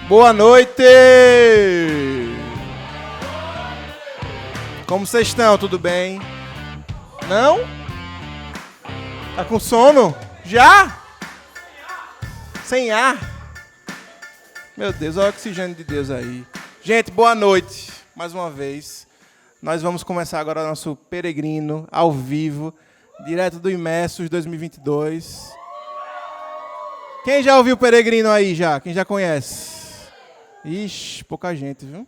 Boa noite! Como vocês estão? Tudo bem? Não? Tá com sono? Já? Sem ar? Meu Deus, olha o oxigênio de Deus aí. Gente, boa noite, mais uma vez. Nós vamos começar agora nosso peregrino ao vivo, direto do Imersos 2022. Quem já ouviu o peregrino aí já? Quem já conhece? Ixi, pouca gente, viu?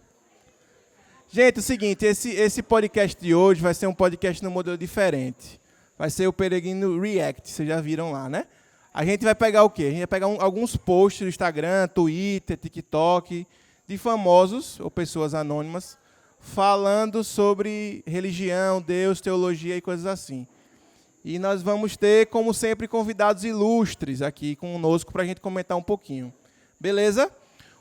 Gente, é o seguinte, esse podcast de hoje vai ser um podcast num modelo diferente. Vai ser o Peregrino React, vocês já viram lá, né? A gente vai pegar o quê? A gente vai pegar alguns posts do Instagram, Twitter, TikTok, de famosos ou pessoas anônimas, falando sobre religião, Deus, teologia e coisas assim. E nós vamos ter, como sempre, convidados ilustres aqui conosco para a gente comentar um pouquinho. Beleza?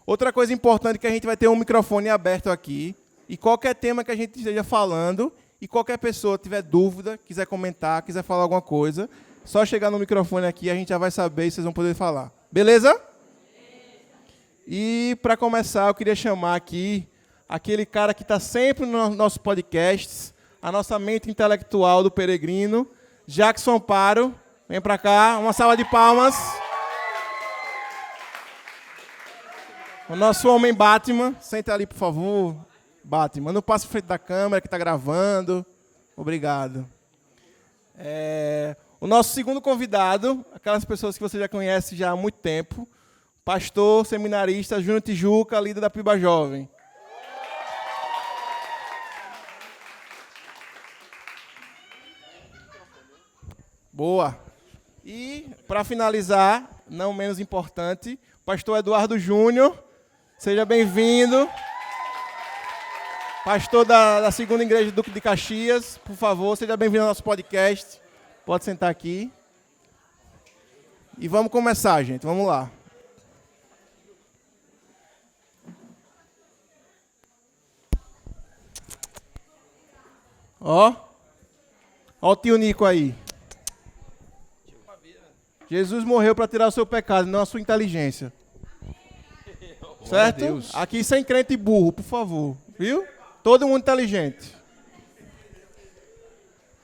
Outra coisa importante é que a gente vai ter um microfone aberto aqui, e qualquer tema que a gente esteja falando, e qualquer pessoa tiver dúvida, quiser comentar, quiser falar alguma coisa, só chegar no microfone aqui, a gente já vai saber e vocês vão poder falar. Beleza? E, para começar, eu queria chamar aqui aquele cara que está sempre nos nossos podcasts, a nossa mente intelectual do Peregrino, Jackson Amparo. Vem para cá, uma salva de palmas. O nosso homem Batman, senta ali, por favor. Batman, não passe frente da câmera que está gravando. Obrigado. O nosso segundo convidado, aquelas pessoas que você já conhece já há muito tempo, pastor, seminarista, Júnior Tijuca, líder da Piba Jovem. Boa. E, para finalizar, não menos importante, pastor Eduardo Júnior. Seja bem-vindo. Pastor da segunda igreja do Duque de Caxias, por favor, seja bem-vindo ao nosso podcast. Pode sentar aqui. E vamos começar, gente. Vamos lá. Ó o tio Nico aí. Jesus morreu para tirar o seu pecado, não a sua inteligência. Certo? Aqui sem crente e burro, por favor. Viu? Todo mundo inteligente.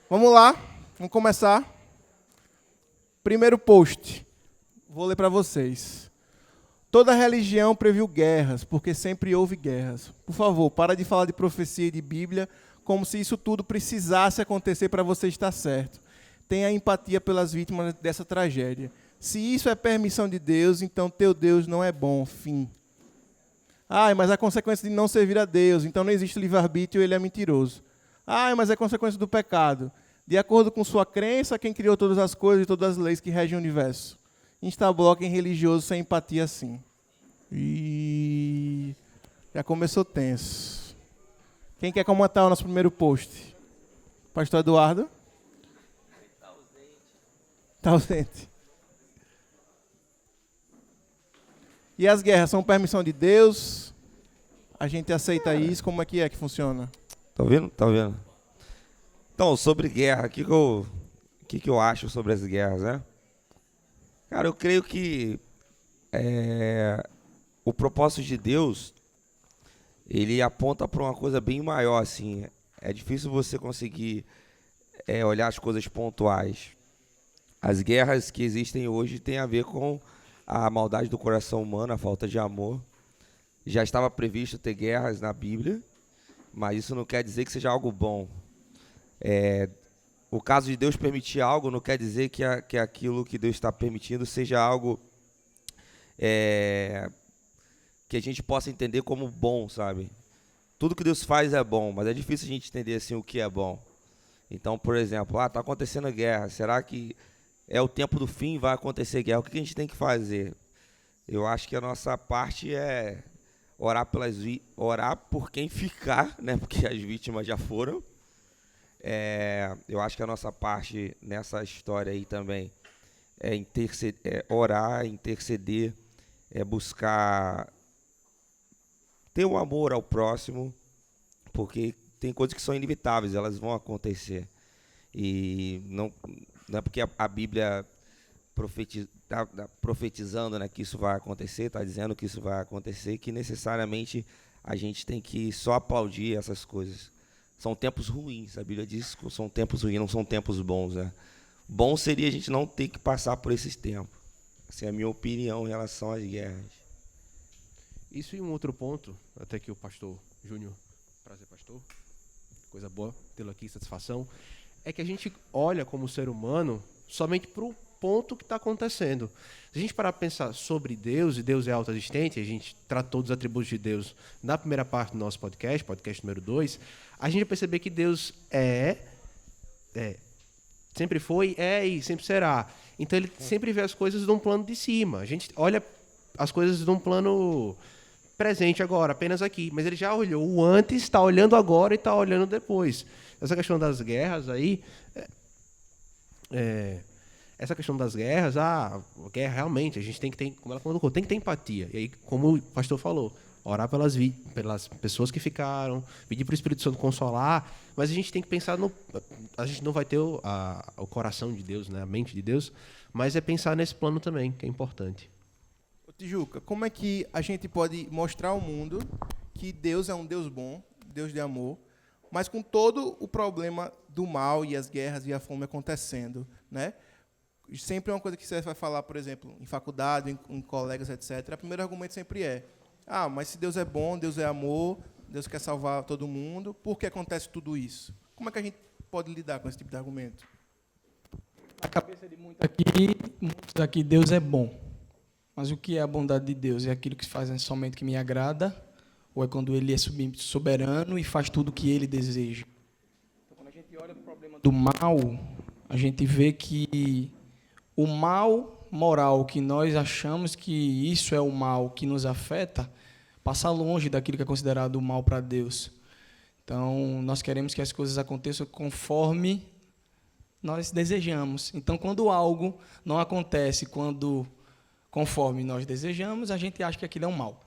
Vamos lá. Vamos começar. Primeiro post. Vou ler para vocês. Toda religião previu guerras, porque sempre houve guerras. Por favor, para de falar de profecia e de Bíblia, como se isso tudo precisasse acontecer para você estar certo. Tenha empatia pelas vítimas dessa tragédia. Se isso é permissão de Deus, então teu Deus não é bom. Fim. Mas a consequência de não servir a Deus, então não existe livre-arbítrio, ele é mentiroso. Mas é consequência do pecado. De acordo com sua crença, quem criou todas as coisas e todas as leis que regem o universo. Instabloque em religioso sem empatia assim. Já começou tenso. Quem quer comentar o nosso primeiro post? Pastor Eduardo? Está ausente. E as guerras são permissão de Deus? A gente aceita isso? Como é que funciona? Tá vendo? Tá vendo? Então, sobre guerra, o que eu acho sobre as guerras, né? Cara, eu creio que o propósito de Deus, ele aponta para uma coisa bem maior, assim. É difícil você conseguir olhar as coisas pontuais. As guerras que existem hoje têm a ver com a maldade do coração humano, a falta de amor. Já estava previsto ter guerras na Bíblia, mas isso não quer dizer que seja algo bom. O caso de Deus permitir algo não quer dizer que aquilo que Deus está permitindo seja algo que a gente possa entender como bom, sabe? Tudo que Deus faz é bom, mas é difícil a gente entender assim o que é bom. Então, por exemplo, está acontecendo guerra, será que é o tempo do fim, vai acontecer guerra? O que a gente tem que fazer? Eu acho que a nossa parte é orar por quem ficar, né? Porque as vítimas já foram. Eu acho que a nossa parte nessa história aí também é orar, interceder, buscar ter um amor ao próximo, porque tem coisas que são inevitáveis, elas vão acontecer. E não é porque a Bíblia profetizando, né, que isso vai acontecer, está dizendo que isso vai acontecer, que necessariamente a gente tem que só aplaudir essas coisas. São tempos ruins, a Bíblia diz que são tempos ruins, não são tempos bons, né? Bom seria a gente não ter que passar por esses tempos. Essa é a minha opinião em relação às guerras. Isso e um outro ponto, até que o pastor Júnior, prazer pastor, coisa boa, tê-lo aqui, satisfação, é que a gente olha como ser humano somente para o ponto que está acontecendo. Se a gente parar para pensar sobre Deus, e Deus é autoexistente, a gente tratou dos atributos de Deus na primeira parte do nosso podcast número 2, a gente vai perceber que Deus sempre foi, e sempre será. Então ele sempre vê as coisas de um plano de cima. A gente olha as coisas de um plano presente agora, apenas aqui. Mas ele já olhou o antes, está olhando agora e está olhando depois. Essa questão das guerras aí... Essa questão das guerras, a guerra realmente, a gente tem que ter, como ela colocou, tem que ter empatia. E aí, como o pastor falou, orar pelas pessoas que ficaram, pedir para o Espírito Santo consolar, mas a gente tem que pensar a gente não vai ter o coração de Deus, né, a mente de Deus, mas é pensar nesse plano também, que é importante. Tijuca, como é que a gente pode mostrar ao mundo que Deus é um Deus bom, Deus de amor, mas com todo o problema do mal e as guerras e a fome acontecendo, né? Sempre é uma coisa que você vai falar, por exemplo, em faculdade, em colegas, etc. O primeiro argumento sempre é: mas se Deus é bom, Deus é amor, Deus quer salvar todo mundo, por que acontece tudo isso? Como é que a gente pode lidar com esse tipo de argumento? Na cabeça de muitos aqui, Deus é bom. Mas o que é a bondade de Deus? É aquilo que faz somente que me agrada? Ou é quando Ele é soberano e faz tudo o que Ele deseja? Então, quando a gente olha para o problema do mal, a gente vê que o mal moral que nós achamos que isso é o mal que nos afeta, passa longe daquilo que é considerado o mal para Deus. Então, nós queremos que as coisas aconteçam conforme nós desejamos. Então, quando algo não acontece conforme nós desejamos, a gente acha que aquilo é um mal.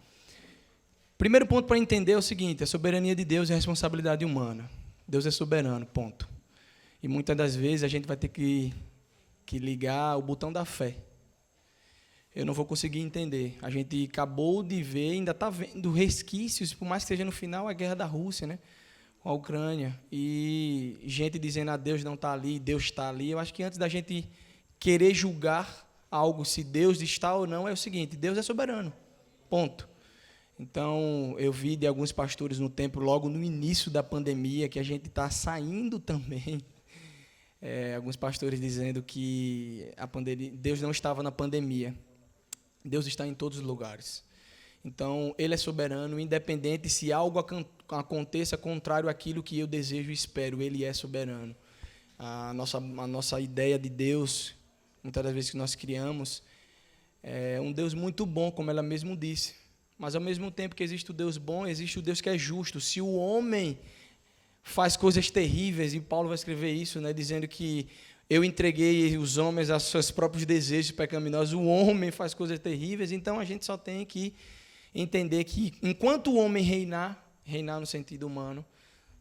Primeiro ponto para entender é o seguinte: a soberania de Deus é a responsabilidade humana. Deus é soberano, ponto. E muitas das vezes a gente vai ter que ligar o botão da fé. Eu não vou conseguir entender. A gente acabou de ver, ainda está vendo resquícios, por mais que seja no final a guerra da Rússia, né, com a Ucrânia, e gente dizendo Deus não está ali, Deus está ali. Eu acho que antes da gente querer julgar algo, se Deus está ou não, é o seguinte: Deus é soberano, ponto. Então, eu vi de alguns pastores no tempo, logo no início da pandemia, que a gente está saindo também, alguns pastores dizendo que Deus não estava na pandemia. Deus está em todos os lugares. Então, Ele é soberano, independente se algo aconteça contrário àquilo que eu desejo e espero, Ele é soberano. A nossa ideia de Deus, muitas das vezes que nós criamos, é um Deus muito bom, como ela mesmo disse. Mas, ao mesmo tempo que existe o Deus bom, existe o Deus que é justo. Se o homem faz coisas terríveis, e Paulo vai escrever isso, né, dizendo que eu entreguei os homens aos seus próprios desejos pecaminosos, o homem faz coisas terríveis, então a gente só tem que entender que, enquanto o homem reinar no sentido humano,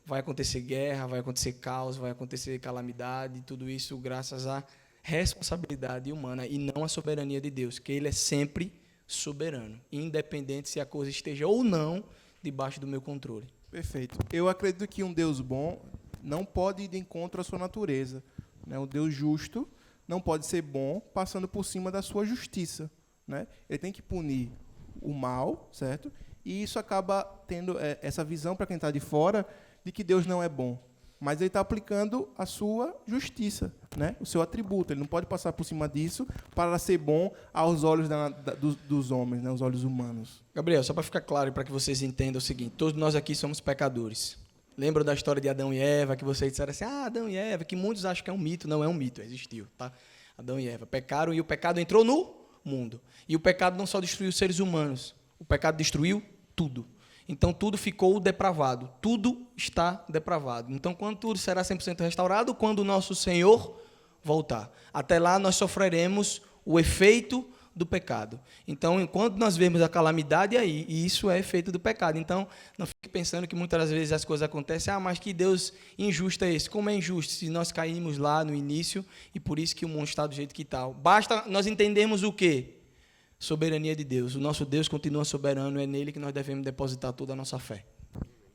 vai acontecer guerra, vai acontecer caos, vai acontecer calamidade, tudo isso graças à responsabilidade humana e não à soberania de Deus, que Ele é sempre soberano, independente se a coisa esteja ou não debaixo do meu controle. Perfeito. Eu acredito que um Deus bom não pode ir de encontro à sua natureza. Né? Um Deus justo não pode ser bom passando por cima da sua justiça. Né? Ele tem que punir o mal, certo? E isso acaba tendo essa visão para quem está de fora de que Deus não é bom. Mas ele está aplicando a sua justiça, né? O seu atributo. Ele não pode passar por cima disso para ser bom aos olhos dos homens, né? Aos olhos humanos. Gabriel, só para ficar claro e para que vocês entendam o seguinte: todos nós aqui somos pecadores. Lembram da história de Adão e Eva, que vocês disseram assim, Adão e Eva, que muitos acham que é um mito. Não é um mito, existiu, tá? Adão e Eva pecaram e o pecado entrou no mundo. E o pecado não só destruiu os seres humanos, o pecado destruiu tudo. Então, tudo ficou depravado. Tudo está depravado. Então, quando tudo será 100% restaurado? Quando o nosso Senhor voltar. Até lá, nós sofreremos o efeito do pecado. Então, enquanto nós vemos a calamidade aí, e isso é efeito do pecado. Então, não fique pensando que muitas vezes as coisas acontecem, mas que Deus injusto é esse. Como é injusto se nós caímos lá no início e por isso que o mundo está do jeito que está? Basta nós entendermos o quê? Soberania de Deus. O nosso Deus continua soberano, é nele que nós devemos depositar toda a nossa fé.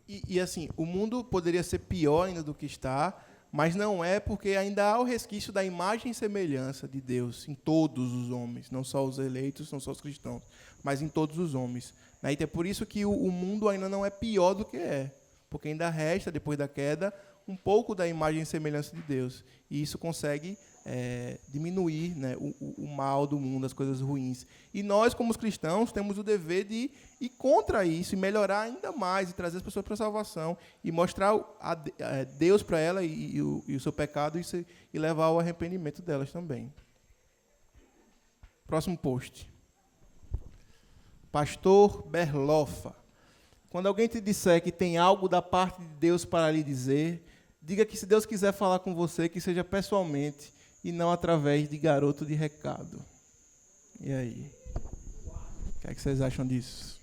E assim, o mundo poderia ser pior ainda do que está, mas não é, porque ainda há o resquício da imagem e semelhança de Deus em todos os homens, não só os eleitos, não só os cristãos, mas em todos os homens. Né? E é por isso que o mundo ainda não é pior do que é, porque ainda resta, depois da queda, um pouco da imagem e semelhança de Deus. E isso consegue diminuir, né, o mal do mundo, as coisas ruins. E nós, como os cristãos, temos o dever de ir contra isso, e melhorar ainda mais, e trazer as pessoas para a salvação, e mostrar Deus para ela e o seu pecado, e levar ao arrependimento delas também. Próximo post. Pastor Berlofa. Quando alguém te disser que tem algo da parte de Deus para lhe dizer, diga que se Deus quiser falar com você, que seja pessoalmente, e não através de garoto de recado. E aí? O que é que vocês acham disso?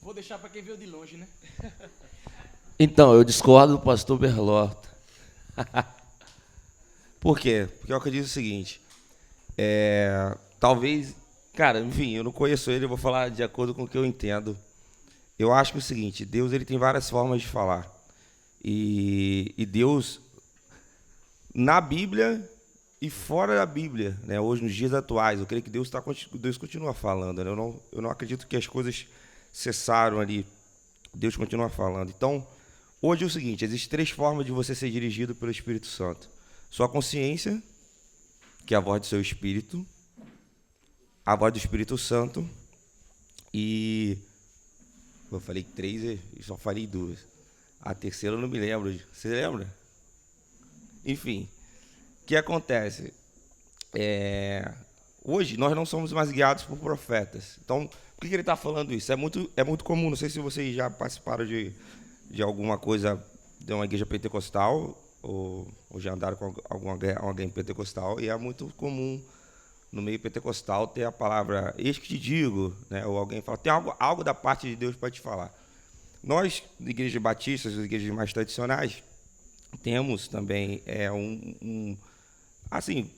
Vou deixar para quem veio de longe, né? Então, eu discordo do pastor Berlota. Por quê? Porque eu acredito o seguinte, talvez, cara, enfim, eu não conheço ele, eu vou falar de acordo com o que eu entendo. Eu acho que é o seguinte, Deus ele tem várias formas de falar. E Deus, na Bíblia e fora da Bíblia, né, hoje, nos dias atuais, eu creio que Deus continua falando. Né? Eu não acredito que as coisas cessaram ali. Deus continua falando. Então, hoje é o seguinte, existem 3 formas de você ser dirigido pelo Espírito Santo. Sua consciência, que é a voz do seu Espírito, a voz do Espírito Santo, e eu falei 3 e só falei 2. A terceira eu não me lembro. Você lembra? Enfim, o que acontece? Hoje nós não somos mais guiados por profetas. Então, por que ele está falando isso? É muito comum, não sei se vocês já participaram de alguma coisa, de uma igreja pentecostal, ou já andaram com alguém pentecostal, e é muito comum no meio pentecostal ter a palavra, eis que te digo, né? Ou alguém fala, tem algo da parte de Deus para te falar. Nós, igrejas batistas, as igrejas mais tradicionais, temos também assim,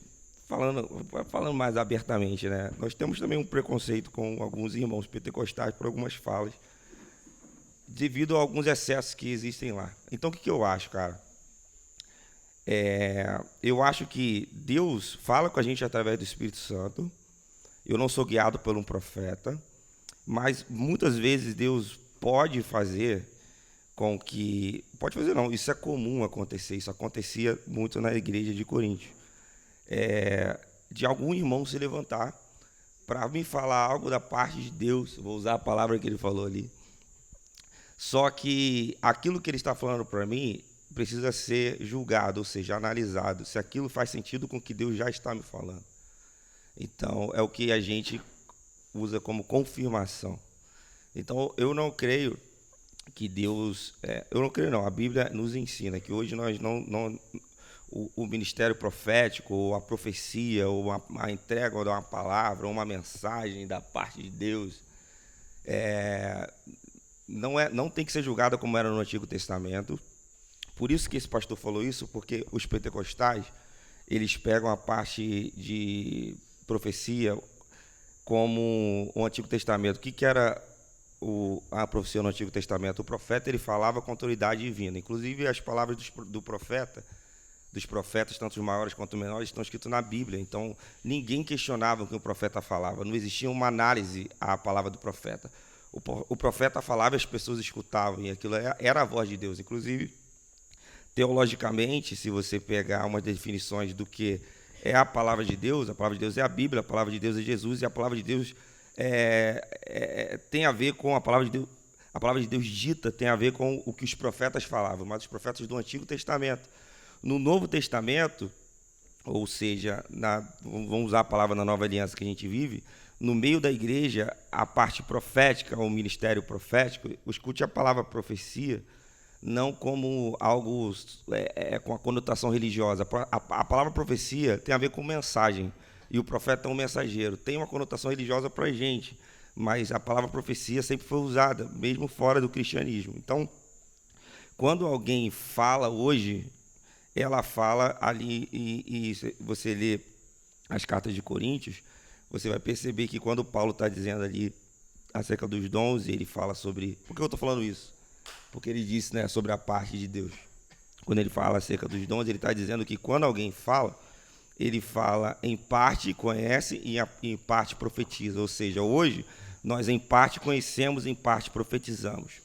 falando mais abertamente, né? Nós temos também um preconceito com alguns irmãos pentecostais por algumas falas, devido a alguns excessos que existem lá. Então, o que eu acho, cara? Eu acho que Deus fala com a gente através do Espírito Santo. Eu não sou guiado por um profeta, mas muitas vezes Deus pode fazer com que... Pode fazer não, isso é comum acontecer, isso acontecia muito na igreja de Coríntios. De algum irmão se levantar para me falar algo da parte de Deus, vou usar a palavra que ele falou ali. Só que aquilo que ele está falando para mim precisa ser julgado, ou seja, analisado, se aquilo faz sentido com o que Deus já está me falando. Então, é o que a gente usa como confirmação. Então, eu não creio que Deus... eu não creio, não. A Bíblia nos ensina que hoje nós não o ministério profético, ou a profecia, ou a entrega de uma palavra, ou uma mensagem da parte de Deus, não tem que ser julgada como era no Antigo Testamento. Por isso que esse pastor falou isso, porque os pentecostais, eles pegam a parte de profecia como o Antigo Testamento. O que era a profecia no Antigo Testamento? O profeta ele falava com autoridade divina. Inclusive, as palavras dos profetas, tanto os maiores quanto os menores, estão escritas na Bíblia. Então, ninguém questionava o que o profeta falava. Não existia uma análise à palavra do profeta. O profeta falava e as pessoas escutavam, e aquilo era a voz de Deus. Inclusive, teologicamente, se você pegar umas definições do que é a palavra de Deus é a Bíblia, a palavra de Deus é Jesus, e a palavra de Deus tem a ver com a palavra de Deus dita, tem a ver com o que os profetas falavam, mas os profetas do Antigo Testamento. No Novo Testamento, ou seja, vamos usar a palavra na Nova Aliança que a gente vive, no meio da igreja, a parte profética, o ministério profético, escute a palavra profecia, não como algo com a conotação religiosa. A palavra profecia tem a ver com mensagem. e o profeta é um mensageiro. Tem uma conotação religiosa para a gente, mas a palavra profecia sempre foi usada, mesmo fora do cristianismo. Então, quando alguém fala hoje, ela fala ali, e você lê as cartas de Coríntios, você vai perceber que quando Paulo está dizendo ali acerca dos dons, ele fala sobre... Por que eu estou falando isso? Porque ele disse, né, sobre a parte de Deus. Quando ele fala acerca dos dons, ele está dizendo que quando alguém fala, ele fala em parte conhece e em parte profetiza. Ou seja, hoje nós em parte conhecemos, em parte profetizamos.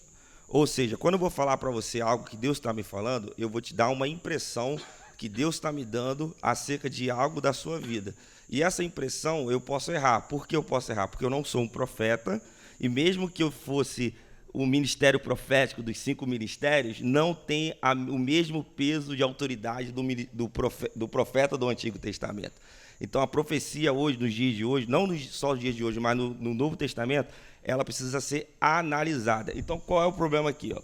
Ou seja, quando eu vou falar para você algo que Deus está me falando, eu vou te dar uma impressão que Deus está me dando acerca de algo da sua vida. E essa impressão eu posso errar. Por que eu posso errar? Porque eu não sou um profeta, e mesmo que eu fosse o ministério profético dos 5 ministérios, não tem o mesmo peso de autoridade do profeta do Antigo Testamento. Então, a profecia hoje, nos dias de hoje, não só nos dias de hoje, mas no Novo Testamento, ela precisa ser analisada. Então, qual é o problema aqui? Ó?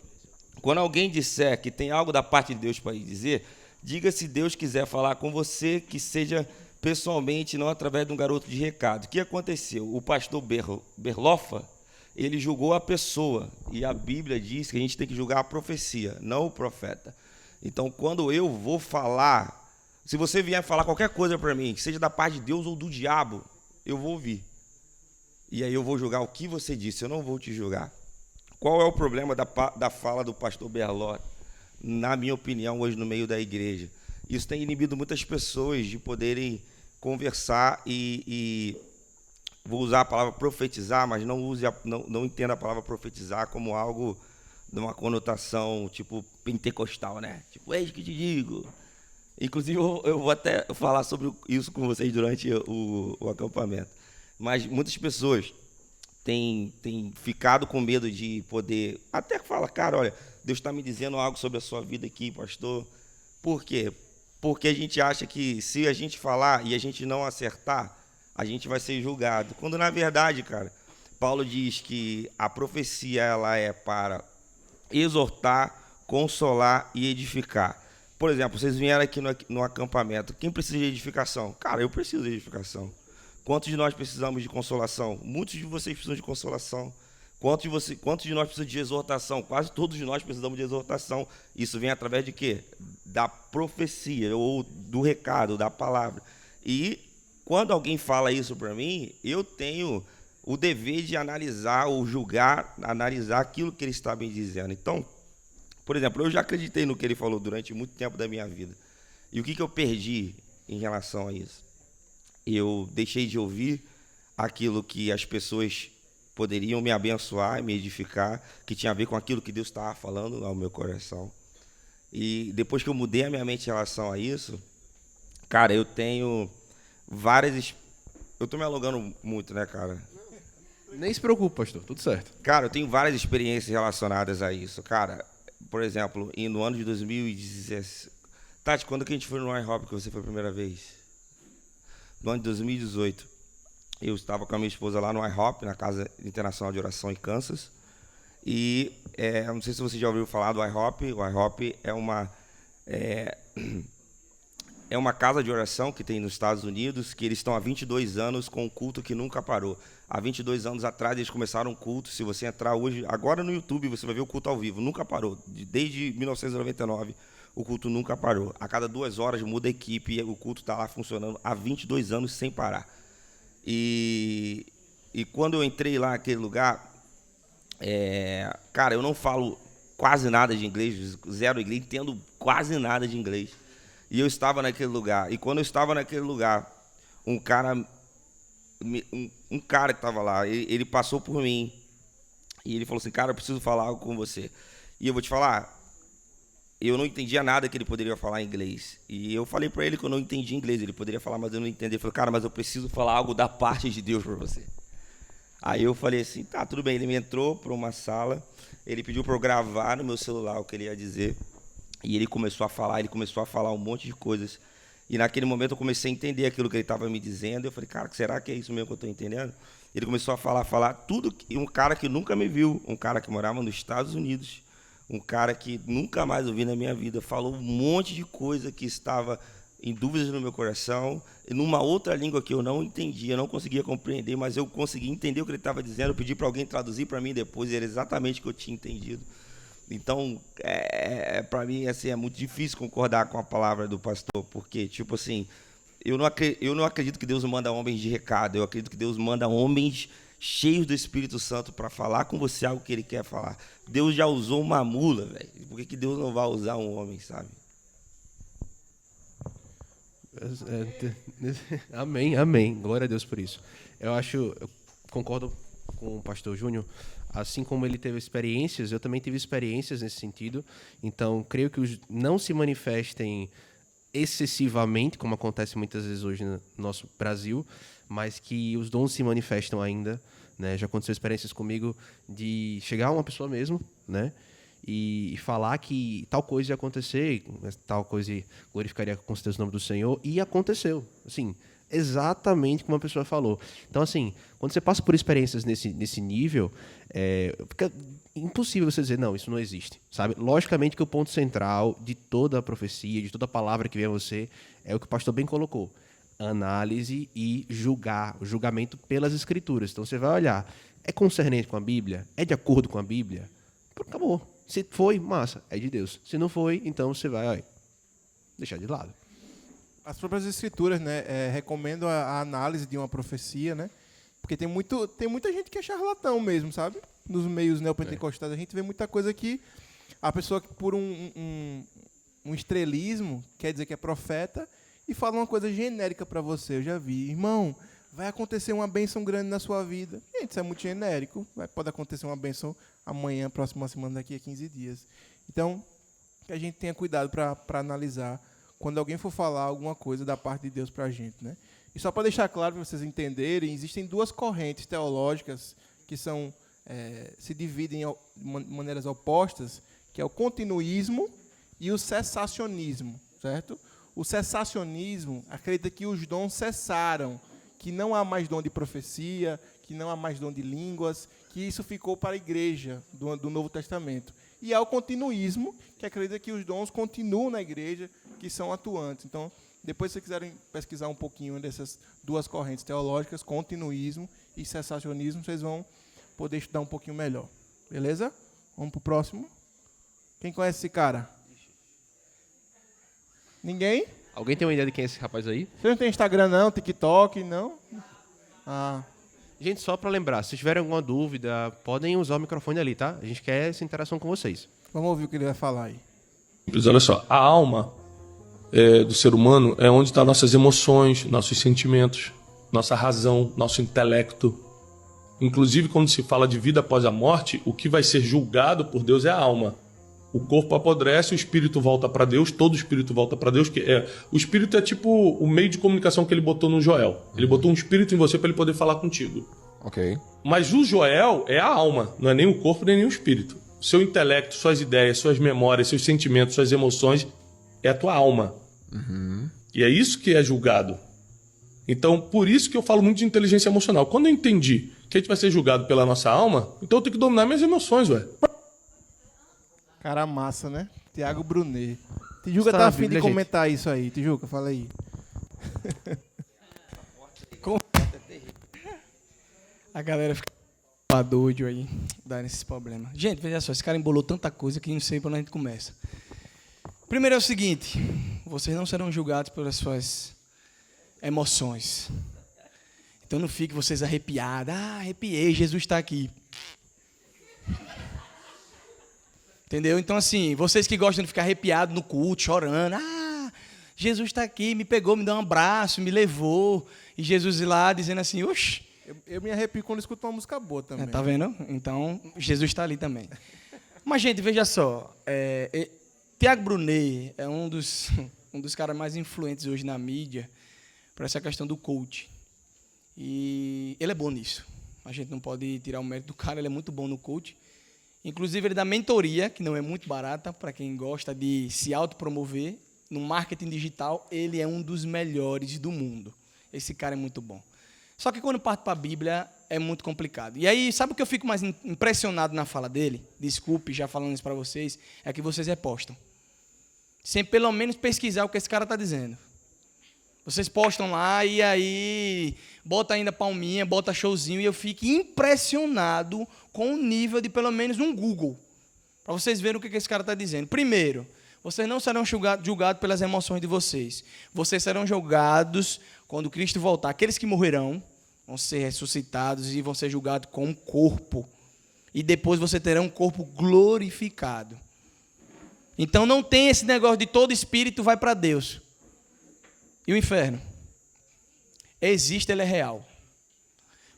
Quando alguém disser que tem algo da parte de Deus para lhe dizer, diga se Deus quiser falar com você, que seja pessoalmente, não através de um garoto de recado. O que aconteceu? O pastor Berlofa, ele julgou a pessoa, e a Bíblia diz que a gente tem que julgar a profecia, não o profeta. Então, quando eu vou falar, se você vier falar qualquer coisa para mim, seja da parte de Deus ou do diabo, eu vou ouvir. E aí eu vou julgar o que você disse, eu não vou te julgar. Qual é o problema da fala do pastor Berlofa, na minha opinião, hoje no meio da igreja? Isso tem inibido muitas pessoas de poderem conversar e vou usar a palavra profetizar, mas não entenda a palavra profetizar como algo de uma conotação tipo pentecostal, né? Tipo, eis que te digo. Inclusive, eu vou até falar sobre isso com vocês durante o acampamento. Mas muitas pessoas têm ficado com medo de poder... Até fala, cara, olha, Deus está me dizendo algo sobre a sua vida aqui, pastor. Por quê? Porque a gente acha que se a gente falar e a gente não acertar, a gente vai ser julgado. Quando, na verdade, cara, Paulo diz que a profecia ela é para exortar, consolar e edificar. Por exemplo, vocês vieram aqui no acampamento. Quem precisa de edificação? Cara, eu preciso de edificação. Quantos de nós precisamos de consolação? Muitos de vocês precisam de consolação. Quantos de nós precisam de exortação? Quase todos de nós precisamos de exortação. Isso vem através de quê? Da profecia, ou do recado, da palavra. E quando alguém fala isso para mim, eu tenho o dever de analisar ou julgar, analisar aquilo que ele está me dizendo. Então, por exemplo, eu já acreditei no que ele falou durante muito tempo da minha vida. E o que eu perdi em relação a isso? Eu deixei de ouvir aquilo que as pessoas poderiam me abençoar, me edificar, que tinha a ver com aquilo que Deus estava falando ao meu coração. E depois que eu mudei a minha mente em relação a isso, cara, eu tenho várias... Eu estou me alongando muito, né, cara? Nem se preocupe, pastor, tudo certo. Cara, eu tenho várias experiências relacionadas a isso. Cara, por exemplo, no ano de 2017... Tati, quando que a gente foi no IHOP que você foi a primeira vez? No ano de 2018. Eu estava com a minha esposa lá no IHOP, na Casa Internacional de Oração em Kansas. E não sei se você já ouviu falar do IHOP. O IHOP é uma casa de oração que tem nos Estados Unidos, que eles estão há 22 anos com um culto que nunca parou. Há 22 anos atrás eles começaram um culto. Se você entrar hoje, agora no YouTube, você vai ver o culto ao vivo. Nunca parou. Desde 1999, o culto nunca parou. A cada 2 horas muda a equipe e o culto está lá funcionando há 22 anos sem parar. E quando eu entrei lá naquele lugar, cara, eu não falo quase nada de inglês, zero inglês, entendo quase nada de inglês. E eu estava naquele lugar. E quando eu estava naquele lugar, um cara que estava lá, ele passou por mim e ele falou assim, cara, eu preciso falar algo com você. E eu vou te falar, eu não entendia nada que ele poderia falar em inglês. E eu falei para ele que eu não entendia inglês. Ele poderia falar, mas eu não entendi. Ele falou, cara, mas eu preciso falar algo da parte de Deus para você. Aí eu falei assim, tá, tudo bem. Ele me entrou para uma sala, ele pediu para eu gravar no meu celular o que ele ia dizer. E ele começou a falar um monte de coisas. E naquele momento eu comecei a entender aquilo que ele estava me dizendo. Eu falei, cara, será que é isso mesmo que eu estou entendendo? Ele começou a falar tudo. Um cara que nunca me viu, um cara que morava nos Estados Unidos, um cara que nunca mais ouvi na minha vida, falou um monte de coisa que estava em dúvidas no meu coração, numa outra língua que eu não entendia, eu não conseguia compreender, mas eu consegui entender o que ele estava dizendo, eu pedi para alguém traduzir para mim depois, e era exatamente o que eu tinha entendido. Então, para mim, assim, é muito difícil concordar com a palavra do pastor, porque, tipo assim, eu não acredito que Deus manda homens de recado, eu acredito que Deus manda homens cheios do Espírito Santo para falar com você algo que ele quer falar. Deus já usou uma mula, velho. Por que Deus não vai usar um homem, sabe? Amém, amém. Glória a Deus por isso. Eu concordo com o pastor Júnior. Assim como ele teve experiências, eu também tive experiências nesse sentido. Então, creio que os não se manifestem excessivamente, como acontece muitas vezes hoje no nosso Brasil, mas que os dons se manifestam ainda, né? Já aconteceu experiências comigo de chegar uma pessoa mesmo, né? E falar que tal coisa ia acontecer, tal coisa glorificaria com certeza o nome do Senhor, e aconteceu, assim, exatamente como a pessoa falou. Então, assim, quando você passa por experiências nesse nível, fica impossível você dizer, não, isso não existe, sabe? Logicamente que o ponto central de toda a profecia, de toda a palavra que vem a você, é o que o pastor bem colocou: análise e o julgamento pelas Escrituras. Então, você vai olhar, é concernente com a Bíblia? É de acordo com a Bíblia? Acabou. Se foi, massa, é de Deus. Se não foi, então você vai deixar de lado. As próprias escrituras, né, recomendam a análise de uma profecia, né? Porque tem muita gente que é charlatão mesmo, sabe? Nos meios neopentecostais a gente vê muita coisa que a pessoa que por um estrelismo quer dizer que é profeta e fala uma coisa genérica para você. Eu já vi, irmão, vai acontecer uma bênção grande na sua vida. Gente, isso é muito genérico. Pode acontecer uma bênção amanhã, próxima semana, daqui a 15 dias. Então, que a gente tenha cuidado para analisar quando alguém for falar alguma coisa da parte de Deus para a gente, né? E só para deixar claro, para vocês entenderem, existem duas correntes teológicas que se dividem de maneiras opostas, que é o continuismo e o cessacionismo, certo? O cessacionismo acredita que os dons cessaram, que não há mais dom de profecia, que não há mais dom de línguas, que isso ficou para a igreja do Novo Testamento. E há o continuismo, que acredita que os dons continuam na igreja, que são atuantes. Então, depois, se vocês quiserem pesquisar um pouquinho dessas duas correntes teológicas, continuismo e cessacionismo, vocês vão poder estudar um pouquinho melhor. Beleza? Vamos para o próximo. Quem conhece esse cara? Ninguém? Alguém tem uma ideia de quem é esse rapaz aí? Você não tem Instagram, não? TikTok, não? Gente, só para lembrar, se tiverem alguma dúvida, podem usar o microfone ali, tá? A gente quer essa interação com vocês. Vamos ouvir o que ele vai falar aí. Mas olha só, a alma do ser humano é onde estão nossas emoções, nossos sentimentos, nossa razão, nosso intelecto. Inclusive, quando se fala de vida após a morte, o que vai ser julgado por Deus é a alma. O corpo apodrece, o espírito volta para Deus, todo espírito volta para Deus. O espírito é tipo o meio de comunicação que ele botou no Joel. Ele botou um espírito em você para ele poder falar contigo. Ok. Mas o Joel é a alma, não é nem o corpo nem o espírito. Seu intelecto, suas ideias, suas memórias, seus sentimentos, suas emoções, é a tua alma. Uhum. E é isso que é julgado. Então, por isso que eu falo muito de inteligência emocional. Quando eu entendi que a gente vai ser julgado pela nossa alma, então eu tenho que dominar minhas emoções, ué. Cara massa, né? Tiago Brunet. Tijuca Está tá na afim de Bíblia, comentar isso aí. Tijuca, fala aí. A galera fica doido aí, dando esses problemas. Gente, veja só, esse cara embolou tanta coisa que não sei por onde a gente começa. Primeiro é o seguinte: vocês não serão julgados pelas suas emoções. Então não fique vocês arrepiados. Arrepiei, Jesus está aqui. Entendeu? Então, assim, vocês que gostam de ficar arrepiados no culto, chorando. Jesus está aqui, me pegou, me deu um abraço, me levou. E Jesus ir lá dizendo assim, oxi. Eu me arrepio quando escuto uma música boa também. Tá vendo? Então, Jesus está ali também. Mas, gente, veja só. Tiago Brunet é um dos caras mais influentes hoje na mídia para essa questão do coach. E ele é bom nisso. A gente não pode tirar o mérito do cara, ele é muito bom no coach. Inclusive, ele dá mentoria, que não é muito barata, para quem gosta de se autopromover. No marketing digital, ele é um dos melhores do mundo. Esse cara é muito bom. Só que quando parte para a Bíblia, é muito complicado. E aí, sabe o que eu fico mais impressionado na fala dele? Desculpe, já falando isso para vocês, é que vocês repostam. Sem pelo menos pesquisar o que esse cara está dizendo. Vocês postam lá e aí bota ainda palminha, bota showzinho e eu fico impressionado com o nível de pelo menos um Google. Para vocês verem o que esse cara está dizendo. Primeiro, vocês não serão julgados pelas emoções de vocês. Vocês serão julgados quando Cristo voltar. Aqueles que morrerão vão ser ressuscitados e vão ser julgados com um corpo. E depois você terá um corpo glorificado. Então não tem esse negócio de todo espírito vai para Deus. E o inferno? Existe, ele é real.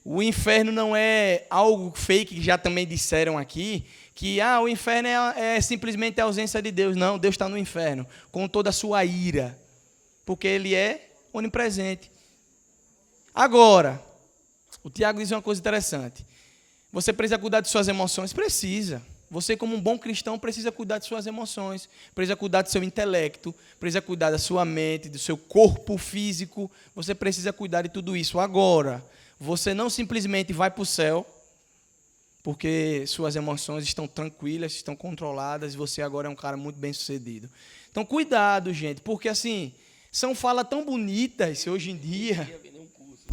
O inferno não é algo fake, que já também disseram aqui, que o inferno é simplesmente a ausência de Deus. Não, Deus está no inferno, com toda a sua ira, porque ele é onipresente. Agora, o Tiago diz uma coisa interessante. Você precisa cuidar de suas emoções? Precisa. Você, como um bom cristão, precisa cuidar de suas emoções, precisa cuidar do seu intelecto, precisa cuidar da sua mente, do seu corpo físico. Você precisa cuidar de tudo isso. Agora, você não simplesmente vai para o céu, porque suas emoções estão tranquilas, estão controladas, e você agora é um cara muito bem-sucedido. Então, cuidado, gente, porque assim, são falas tão bonitas hoje em dia.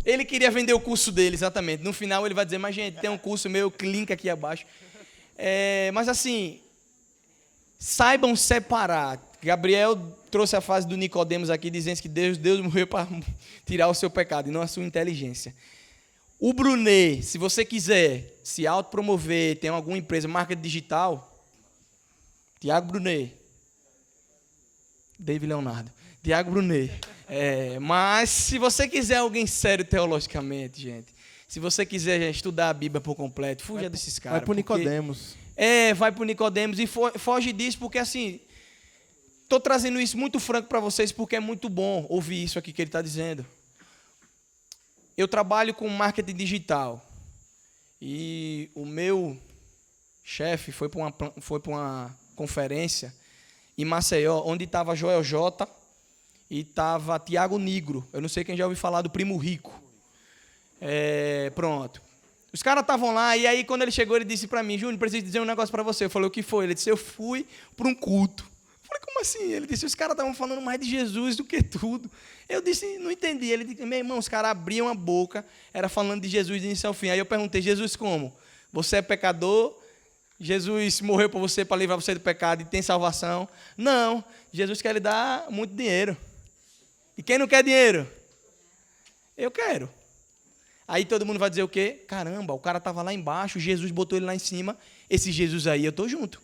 Ele queria vender o curso dele, exatamente. No final, ele vai dizer, mas, gente, tem um curso meu, link aqui abaixo. Mas assim, saibam separar. Gabriel trouxe a frase do Nicodemos aqui, dizendo que Deus morreu para tirar o seu pecado, e não a sua inteligência. O Brunet, se você quiser se autopromover, tem alguma empresa, marca digital, Tiago Brunet. David Leonardo. Tiago Brunet. Mas se você quiser alguém sério teologicamente, gente, se você quiser estudar a Bíblia por completo, fuja desses caras. Vai pro Nicodemos. Vai pro Nicodemos e foge disso, porque assim, estou trazendo isso muito franco para vocês, porque é muito bom ouvir isso aqui que ele está dizendo. Eu trabalho com marketing digital e o meu chefe foi para uma conferência em Maceió, onde estava Joel J e estava Tiago Nigro. Eu não sei quem já ouviu falar do Primo Rico. Pronto. Os caras estavam lá, e aí quando ele chegou, ele disse para mim, Júnior, preciso dizer um negócio para você. Eu falei, o que foi? Ele disse, eu fui para um culto. Eu falei, como assim? Ele disse, os caras estavam falando mais de Jesus do que tudo. Eu disse, não entendi. Ele disse, meu irmão, os caras abriam a boca, era falando de Jesus de início ao fim. Aí eu perguntei, Jesus como? Você é pecador? Jesus morreu por você para livrar você do pecado e tem salvação? Não, Jesus quer lhe dar muito dinheiro. E quem não quer dinheiro? Eu quero. Aí todo mundo vai dizer o quê? Caramba, o cara estava lá embaixo, Jesus botou ele lá em cima. Esse Jesus aí, eu estou junto.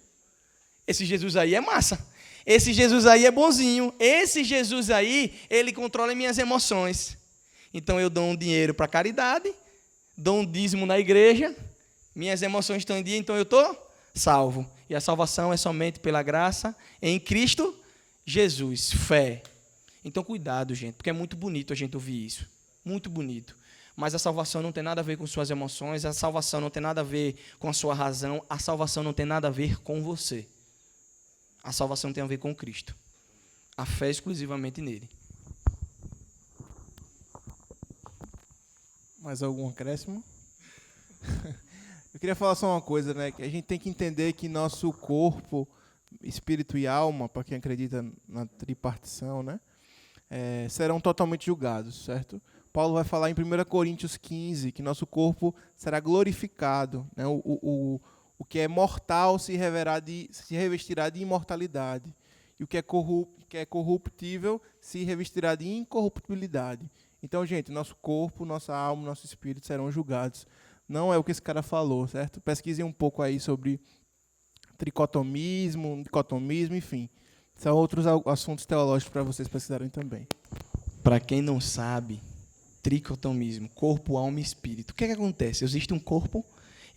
Esse Jesus aí é massa. Esse Jesus aí é bonzinho. Esse Jesus aí, ele controla minhas emoções. Então eu dou um dinheiro para caridade, dou um dízimo na igreja, minhas emoções estão em dia, então eu estou salvo. E a salvação é somente pela graça em Cristo Jesus. Fé. Então cuidado, gente, porque é muito bonito a gente ouvir isso. Muito bonito. Mas a salvação não tem nada a ver com suas emoções, a salvação não tem nada a ver com a sua razão, a salvação não tem nada a ver com você. A salvação tem a ver com Cristo. A fé é exclusivamente nele. Mais algum acréscimo? Eu queria falar só uma coisa, né? Que a gente tem que entender que nosso corpo, espírito e alma, para quem acredita na tripartição, né? Serão totalmente julgados, certo? Paulo vai falar em 1 Coríntios 15 que nosso corpo será glorificado, né? O que é mortal se revestirá de imortalidade, e o que é corruptível se revestirá de incorruptibilidade. Então, gente, nosso corpo, nossa alma, nosso espírito serão julgados. Não é o que esse cara falou, certo? Pesquisem um pouco aí sobre dicotomismo, enfim. São outros assuntos teológicos para vocês pesquisarem também. Para quem não sabe, tricotomismo, corpo, alma e espírito. O que acontece? Existe um corpo,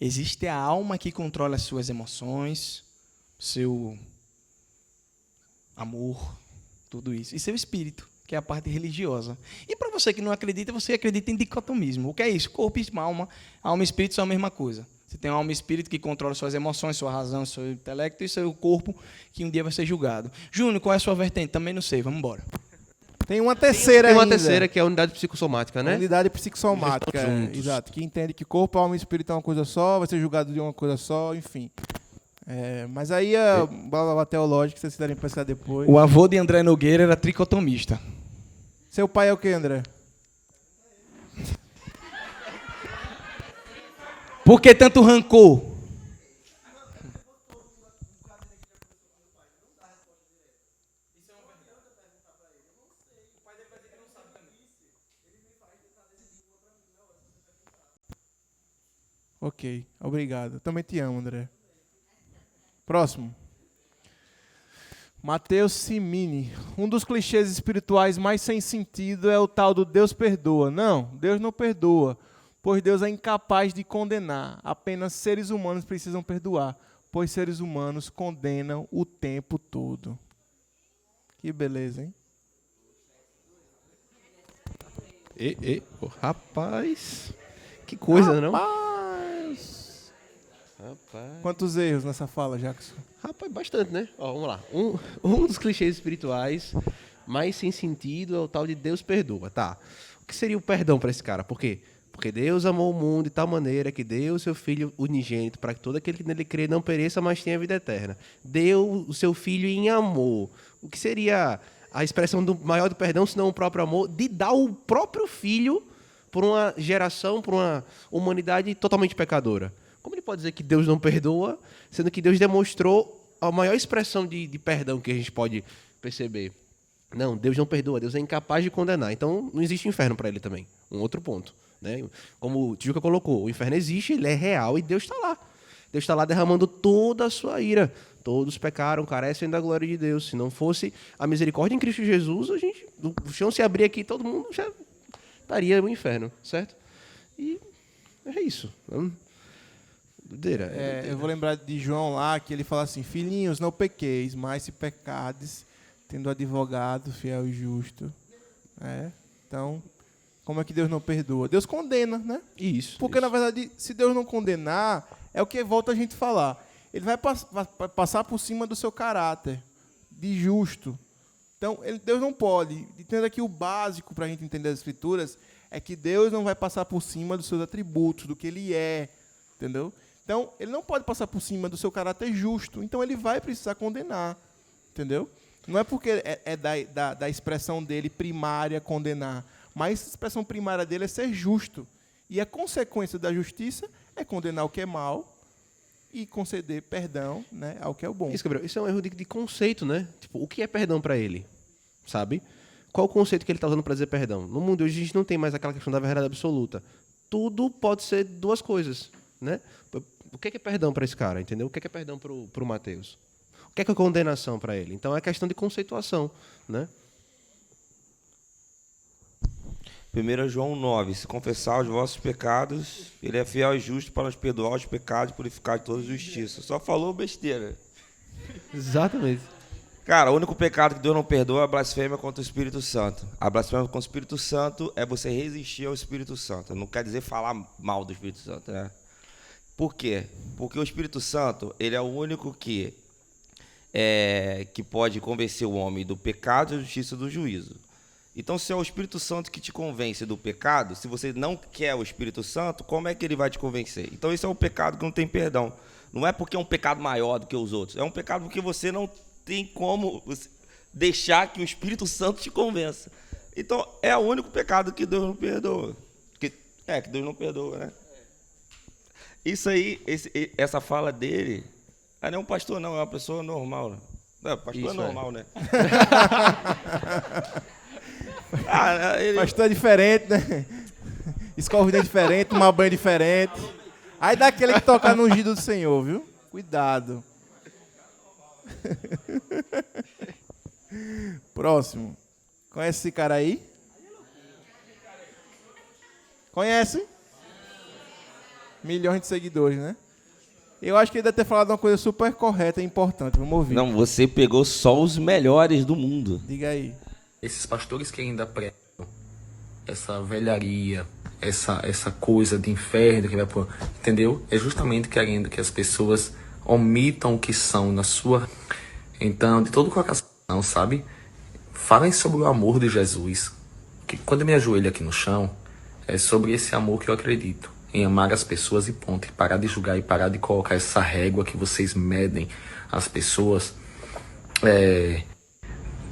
existe a alma que controla as suas emoções, seu amor, tudo isso. E seu espírito, que é a parte religiosa. E para você que não acredita, você acredita em dicotomismo. O que é isso? Corpo e alma. Alma e espírito são a mesma coisa. Você tem uma alma e espírito que controla suas emoções, sua razão, seu intelecto, e seu corpo que um dia vai ser julgado. Júnior, qual é a sua vertente? Também não sei, vamos embora. Tem uma terceira ainda. Tem uma terceira, que é a unidade psicossomática, né? Unidade psicossomática, exato. Que entende que corpo, alma e espírito é uma coisa só, vai ser julgado de uma coisa só, enfim. Mas aí a blá teológica, vocês quiserem pensar depois. O avô de André Nogueira era tricotomista. Seu pai é o que, André? Por que tanto rancor? Ok, obrigado. Também te amo, André. Próximo. Mateus Simini. Um dos clichês espirituais mais sem sentido é o tal do Deus perdoa. Não, Deus não perdoa, pois Deus é incapaz de condenar. Apenas seres humanos precisam perdoar, pois seres humanos condenam o tempo todo. Que beleza, hein? Rapaz, que coisa, não? Rapaz. Rapaz. Quantos erros nessa fala, Jackson? Rapaz, bastante, né? Ó, vamos lá. Um dos clichês espirituais mais sem sentido é o tal de Deus perdoa, tá? O que seria o perdão para esse cara? Por quê? Porque Deus amou o mundo de tal maneira que deu o seu Filho unigênito para que todo aquele que nele crê não pereça, mas tenha vida eterna. Deu o seu Filho em amor. O que seria a expressão do maior do perdão, senão o próprio amor, de dar o próprio Filho por uma geração, por uma humanidade totalmente pecadora? Como ele pode dizer que Deus não perdoa, sendo que Deus demonstrou a maior expressão de perdão que a gente pode perceber? Não, Deus não perdoa, Deus é incapaz de condenar. Então, não existe inferno para ele também. Um outro ponto, né? Como o Tijuca colocou, o inferno existe, ele é real e Deus está lá. Deus está lá derramando toda a sua ira. Todos pecaram, carecem da glória de Deus. Se não fosse a misericórdia em Cristo Jesus, o chão se abrir aqui, todo mundo já estaria no inferno, certo? E é isso. Eu vou lembrar de João lá, que ele fala assim: filhinhos, não pequeis, mas se pecardes, tendo advogado fiel e justo. Então, como é que Deus não perdoa? Deus condena, né? Isso. Porque, na verdade, se Deus não condenar, é o que volta a gente falar. Ele vai passar por cima do seu caráter de justo. Então, Deus não pode. Entenda que o básico para a gente entender as Escrituras é que Deus não vai passar por cima dos seus atributos, do que Ele é. Entendeu? Então, ele não pode passar por cima do seu caráter justo. Então, ele vai precisar condenar. Entendeu? Não é porque é da expressão dele primária condenar. Mas a expressão primária dele é ser justo. E a consequência da justiça é condenar o que é mal e conceder perdão, né, ao que é o bom. Isso, Gabriel. Isso é um erro de conceito, né? Tipo, o que é perdão para ele? Sabe? Qual o conceito que ele está usando para dizer perdão? No mundo hoje a gente não tem mais aquela questão da verdade absoluta. Tudo pode ser duas coisas, né? O que é perdão para esse cara, entendeu? O que é perdão para o Mateus? O que é condenação para ele? Então é questão de conceituação, né? 1 João 9. Se confessar os vossos pecados, ele é fiel e justo para nos perdoar os pecados e purificar de toda justiça. Só falou besteira. Exatamente. Cara, o único pecado que Deus não perdoa é a blasfêmia contra o Espírito Santo. A blasfêmia contra o Espírito Santo é você resistir ao Espírito Santo. Não quer dizer falar mal do Espírito Santo, né? Por quê? Porque o Espírito Santo, ele é o único que pode convencer o homem do pecado, da justiça e do juízo. Então, se é o Espírito Santo que te convence do pecado, se você não quer o Espírito Santo, como é que ele vai te convencer? Então, esse é um pecado que não tem perdão. Não é porque é um pecado maior do que os outros. É um pecado porque você não tem como deixar que o Espírito Santo te convença. Então, é o único pecado que Deus não perdoa. Que Deus não perdoa, né? Isso aí, essa fala dele, não é um pastor não, é uma pessoa normal. Né? Não, pastor isso é normal, né? Pastor é diferente, né? Escova o dente diferente, tomar banho diferente. Aí dá aquele que toca no ungido do Senhor, viu? Cuidado. Próximo. Conhece esse cara aí? Conhece? Milhões de seguidores, né? Eu acho que ele deve ter falado uma coisa super correta e importante. Vamos ouvir. Não, você pegou só os melhores do mundo. Diga aí. Esses pastores que ainda pregam essa velharia, essa coisa de inferno que vai por, entendeu? É justamente querendo que as pessoas omitam o que são na sua. Então, de todo o coração, sabe? Falem sobre o amor de Jesus. Que quando eu me ajoelho aqui no chão, é sobre esse amor que eu acredito. Em amar as pessoas e ponto. E parar de julgar e parar de colocar essa régua que vocês medem as pessoas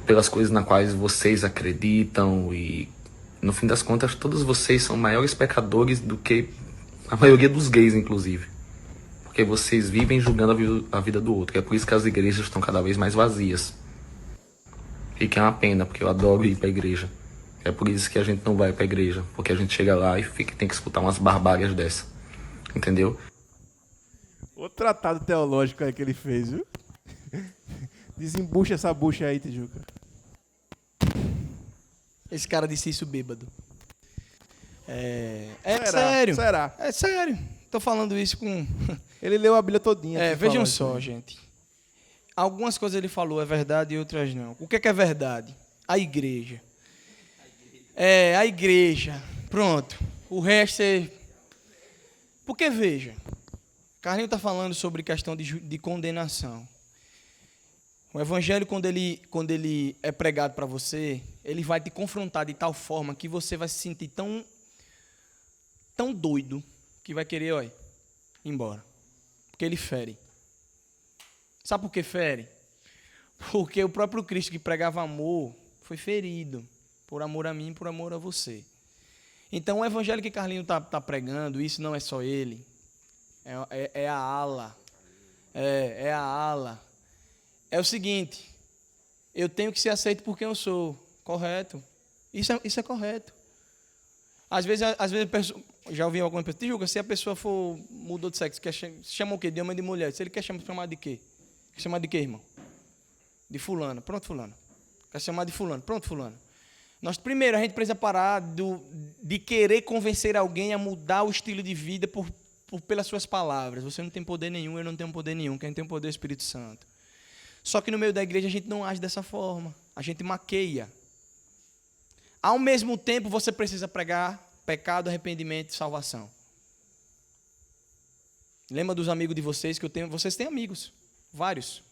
pelas coisas nas quais vocês acreditam e, no fim das contas, todos vocês são maiores pecadores do que a maioria dos gays, inclusive. Porque vocês vivem julgando a vida do outro. É por isso que as igrejas estão cada vez mais vazias. E que é uma pena, porque eu adoro ir pra igreja. É por isso que a gente não vai pra igreja. Porque a gente chega lá e tem que escutar umas barbárias dessa. Entendeu? O tratado teológico aí que ele fez, viu? Desembucha essa bucha aí, Tijuca. Esse cara disse isso bêbado. Será? Sério. Será? É sério. Tô falando isso com... Ele leu a Bíblia todinha. Vejam só, gente. Algumas coisas ele falou é verdade e outras não. O que é verdade? A igreja. A igreja. Pronto. O resto é... Porque, veja, Carlinhos está falando sobre questão de condenação. O evangelho, quando ele é pregado para você, ele vai te confrontar de tal forma que você vai se sentir tão doido que vai querer, ir embora. Porque ele fere. Sabe por que fere? Porque o próprio Cristo que pregava amor foi ferido por amor a mim e por amor a você. Então, o evangelho que Carlinhos está pregando, isso não é só ele. É a ala. É a ala. É o seguinte, eu tenho que ser aceito por quem eu sou, correto? Isso é correto. Às vezes já ouvi alguma pessoa, Tijuca, se a pessoa mudou de sexo, chama o quê? De homem e de mulher. Se ele quer chamar de quê? Quer chamar de quê, irmão? De fulano. Pronto, fulano. Quer chamar de fulano. Pronto, fulano. Primeiro, a gente precisa parar de querer convencer alguém a mudar o estilo de vida pelas suas palavras. Você não tem poder nenhum, eu não tenho poder nenhum. Quem tem poder é o Espírito Santo. Só que no meio da igreja a gente não age dessa forma. A gente maqueia. Ao mesmo tempo, você precisa pregar pecado, arrependimento e salvação. Lembra dos amigos de vocês que eu tenho? Vocês têm amigos, vários.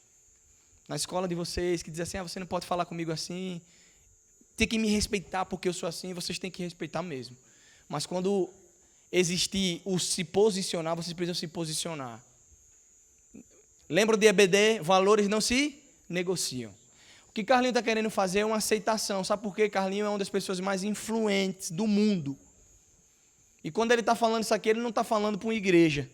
Na escola de vocês, que dizem assim, você não pode falar comigo assim. Tem que me respeitar porque eu sou assim. Vocês têm que respeitar mesmo. Mas quando existir o se posicionar, vocês precisam se posicionar. Lembra de EBD? Valores não se negociam. O que Carlinhos está querendo fazer é uma aceitação. Sabe por quê? Carlinhos é uma das pessoas mais influentes do mundo. E quando ele está falando isso aqui, ele não está falando para uma igreja.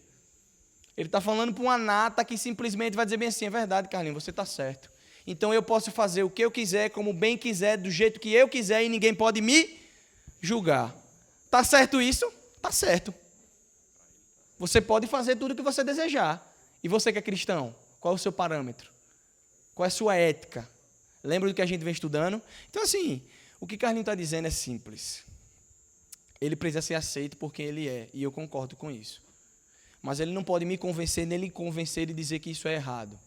Ele está falando para uma nata que simplesmente vai dizer bem assim, é verdade, Carlinhos, você está certo. Então eu posso fazer o que eu quiser, como bem quiser, do jeito que eu quiser e ninguém pode me julgar. Está certo isso? Está certo. Você pode fazer tudo o que você desejar. E você que é cristão, qual é o seu parâmetro? Qual é a sua ética? Lembra do que a gente vem estudando? Então, assim, o que Carlinhos está dizendo é simples. Ele precisa ser aceito por quem ele é, e eu concordo com isso. Mas ele não pode me convencer, nem lhe convencer e dizer que isso é errado.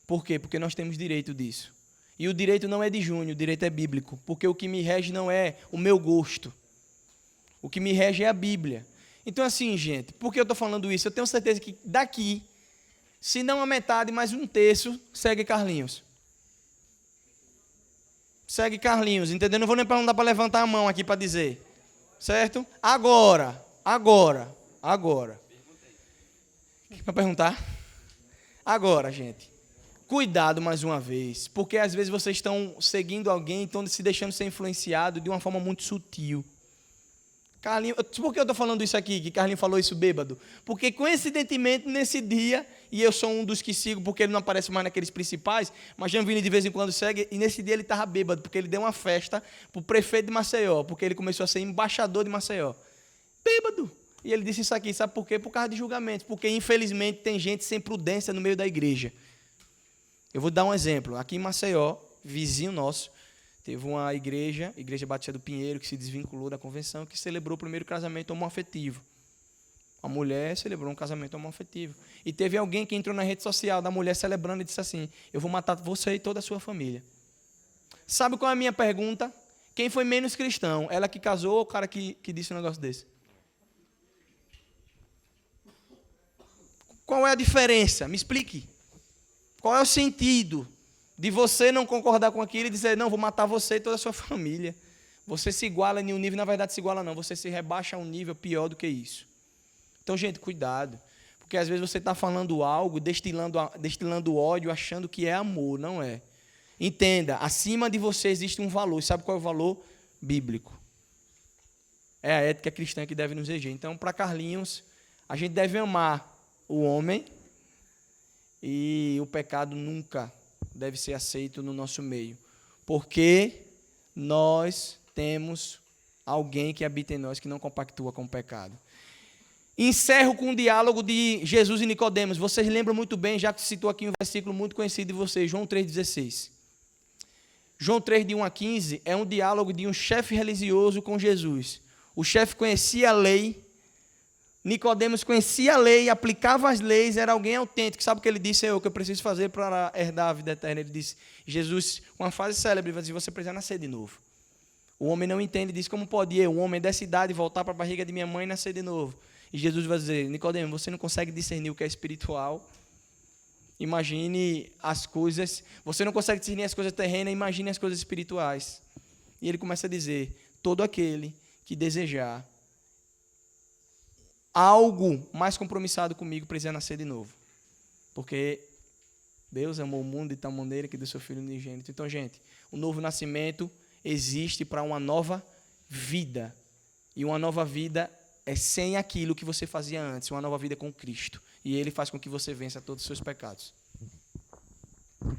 Por quê? Porque nós temos direito disso. E o direito não é de Júnior, o direito é bíblico. Porque o que me rege não é o meu gosto. O que me rege é a Bíblia. Então, assim, gente, por que eu estou falando isso? Eu tenho certeza que daqui, se não a metade, mais um terço, segue Carlinhos. Segue Carlinhos, entendeu? Não vou nem perguntar para levantar a mão aqui para dizer. Certo? Agora. Para perguntar? Agora, gente. Cuidado mais uma vez, porque às vezes vocês estão seguindo alguém e estão se deixando ser influenciado de uma forma muito sutil. Carlinhos, por que eu estou falando isso aqui, que Carlinhos falou isso bêbado? Porque, coincidentemente, nesse dia, e eu sou um dos que sigo, porque ele não aparece mais naqueles principais, mas Janvini de vez em quando segue, e nesse dia ele estava bêbado, porque ele deu uma festa para o prefeito de Maceió, porque ele começou a ser embaixador de Maceió. Bêbado. E ele disse isso aqui, sabe por quê? Por causa de julgamentos, porque, infelizmente, tem gente sem prudência no meio da igreja. Eu vou dar um exemplo. Aqui em Maceió, vizinho nosso, teve uma igreja Batista do Pinheiro, que se desvinculou da convenção, que celebrou o primeiro casamento homoafetivo. A mulher celebrou um casamento homoafetivo. E teve alguém que entrou na rede social da mulher celebrando e disse assim, eu vou matar você e toda a sua família. Sabe qual é a minha pergunta? Quem foi menos cristão? Ela que casou ou o cara que disse um negócio desse? Qual é a diferença? Me explique. Qual é o sentido de você não concordar com aquilo e dizer, não, vou matar você e toda a sua família. Você se iguala em um nível, na verdade se iguala não, você se rebaixa a um nível pior do que isso. Então, gente, cuidado. Porque às vezes você está falando algo, destilando ódio, achando que é amor, não é. Entenda, acima de você existe um valor. Sabe qual é o valor? Bíblico. É a ética cristã que deve nos reger. Então, para Carlinhos, a gente deve amar o homem e o pecado nunca deve ser aceito no nosso meio. Porque nós temos alguém que habita em nós que não compactua com o pecado. Encerro com um diálogo de Jesus e Nicodemos. Vocês lembram muito bem, já que citou aqui um versículo muito conhecido de vocês, João 3,16. João 3, de 1 a 15, é um diálogo de um chefe religioso com Jesus. O chefe conhecia a lei, Nicodemos conhecia a lei, aplicava as leis, era alguém autêntico. Sabe o que ele disse? É o que eu preciso fazer para herdar a vida eterna. Ele disse, Jesus, uma frase célebre, vai dizer, você precisa nascer de novo. O homem não entende, diz, como pode eu, um homem dessa idade, voltar para a barriga de minha mãe e nascer de novo? E Jesus vai dizer, Nicodemos, você não consegue discernir o que é espiritual? Imagine as coisas, você não consegue discernir as coisas terrenas, imagine as coisas espirituais. E ele começa a dizer, todo aquele que desejar algo mais compromissado comigo precisa nascer de novo. Porque Deus amou o mundo de tal maneira que deu seu Filho unigênito. Então, gente, o novo nascimento existe para uma nova vida. E uma nova vida é sem aquilo que você fazia antes, uma nova vida com Cristo. E Ele faz com que você vença todos os seus pecados.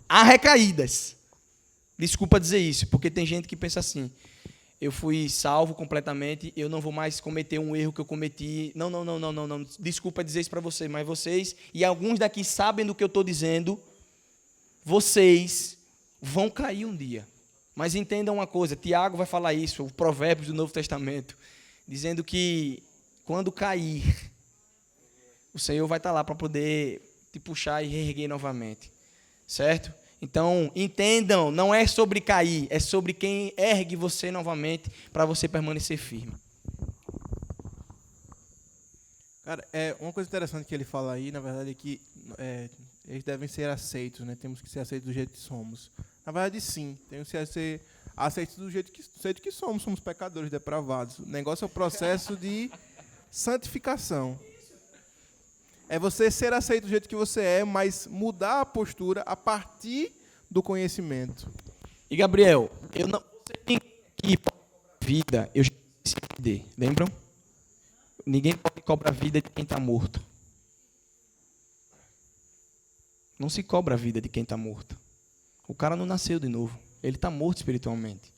Há recaídas. Desculpa dizer isso, porque tem gente que pensa assim, eu fui salvo completamente, eu não vou mais cometer um erro que eu cometi. Não. Desculpa dizer isso para vocês, mas vocês, e alguns daqui sabem do que eu estou dizendo, vocês vão cair um dia. Mas entendam uma coisa, Tiago vai falar isso, o Provérbios do Novo Testamento, dizendo que quando cair, o Senhor vai estar lá para poder te puxar e reerguer novamente. Certo? Então, entendam, não é sobre cair, é sobre quem ergue você novamente para você permanecer firme. Cara, uma coisa interessante que ele fala aí, na verdade, é que eles devem ser aceitos, né? Temos que ser aceitos do jeito que somos. Na verdade, sim, temos que ser aceitos do jeito que somos pecadores depravados. O negócio é o processo de santificação. É você ser aceito do jeito que você é, mas mudar a postura a partir do conhecimento. E Gabriel, eu não sei que vida, eu já disse entender, lembram? Ninguém pode cobrar a vida de quem está morto. Não se cobra a vida de quem está morto. O cara não nasceu de novo. Ele está morto espiritualmente.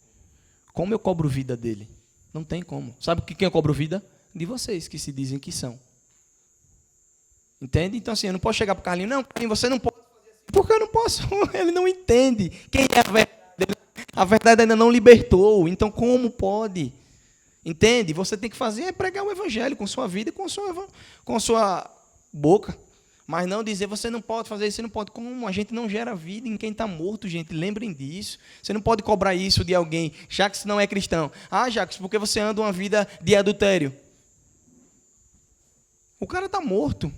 Como eu cobro vida dele? Não tem como. Sabe quem eu cobro vida? De vocês que se dizem que são. Entende? Então, assim, eu não posso chegar para o Carlinhos, não, Carlinhos, você não pode fazer assim. Porque eu não posso. Ele não entende quem é a verdade. A verdade ainda não libertou. Então, como pode? Entende? Você tem que fazer é pregar o evangelho com sua vida e com sua boca. Mas não dizer, você não pode fazer isso, você não pode. Como? A gente não gera vida em quem está morto, gente. Lembrem disso. Você não pode cobrar isso de alguém, Jacques não é cristão. Ah, Jacques, porque você anda uma vida de adultério. O cara está morto.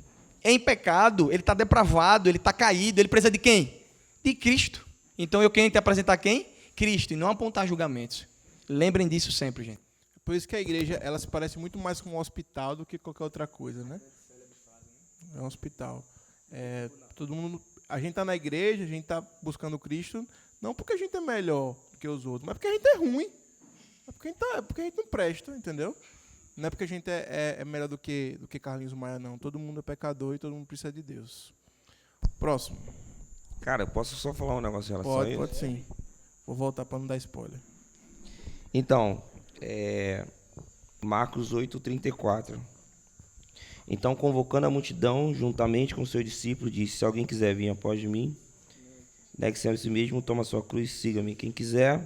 Em pecado, ele está depravado, ele está caído, ele precisa de quem? De Cristo. Então eu quero te apresentar quem? Cristo, e não apontar julgamentos. Lembrem disso sempre, gente. Por isso que a igreja ela se parece muito mais com um hospital do que qualquer outra coisa, né? É um hospital. Todo mundo, a gente está na igreja, a gente está buscando Cristo, não porque a gente é melhor que os outros, mas porque a gente é ruim. É porque a gente não presta, entendeu? Não é porque a gente é melhor do que Carlinhos Maia, não. Todo mundo é pecador e todo mundo precisa de Deus. Próximo. Cara, eu posso só falar um negócio em relação a isso? Pode sim. Vou voltar para não dar spoiler. Então, Marcos 8:34. Então, convocando a multidão, juntamente com seus discípulos, disse, se alguém quiser vir após mim, negue-se a si mesmo, toma sua cruz e siga-me. Quem quiser...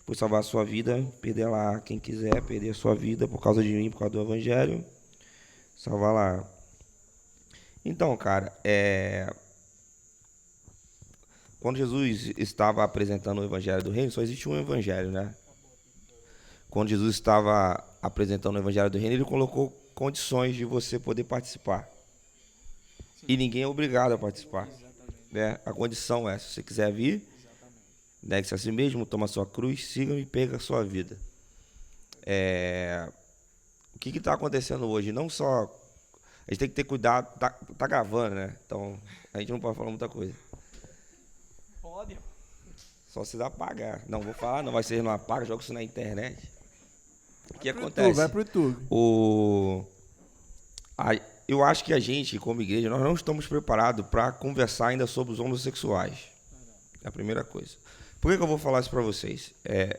por salvar a sua vida, perder lá. Quem quiser perder a sua vida por causa de mim, por causa do evangelho, salvar lá. Então, cara, quando Jesus estava apresentando o evangelho do reino, só existe um evangelho, né? Quando Jesus estava apresentando o evangelho do reino, ele colocou condições de você poder participar. E ninguém é obrigado a participar. Né? A condição é, se você quiser vir, negue-se a si mesmo, toma a sua cruz, siga-me e pega a sua vida. O que está acontecendo hoje? Não só... A gente tem que ter cuidado, tá gravando, né? Então, a gente não pode falar muita coisa. Pode. Só vocês apagar. Não, vou falar, não, vai ser não apaga, joga isso na internet. O que Vai pro acontece? YouTube, vai pro YouTube. Eu acho que a gente, como igreja, nós não estamos preparados para conversar ainda sobre os homossexuais. É a primeira coisa. Por que eu vou falar isso para vocês?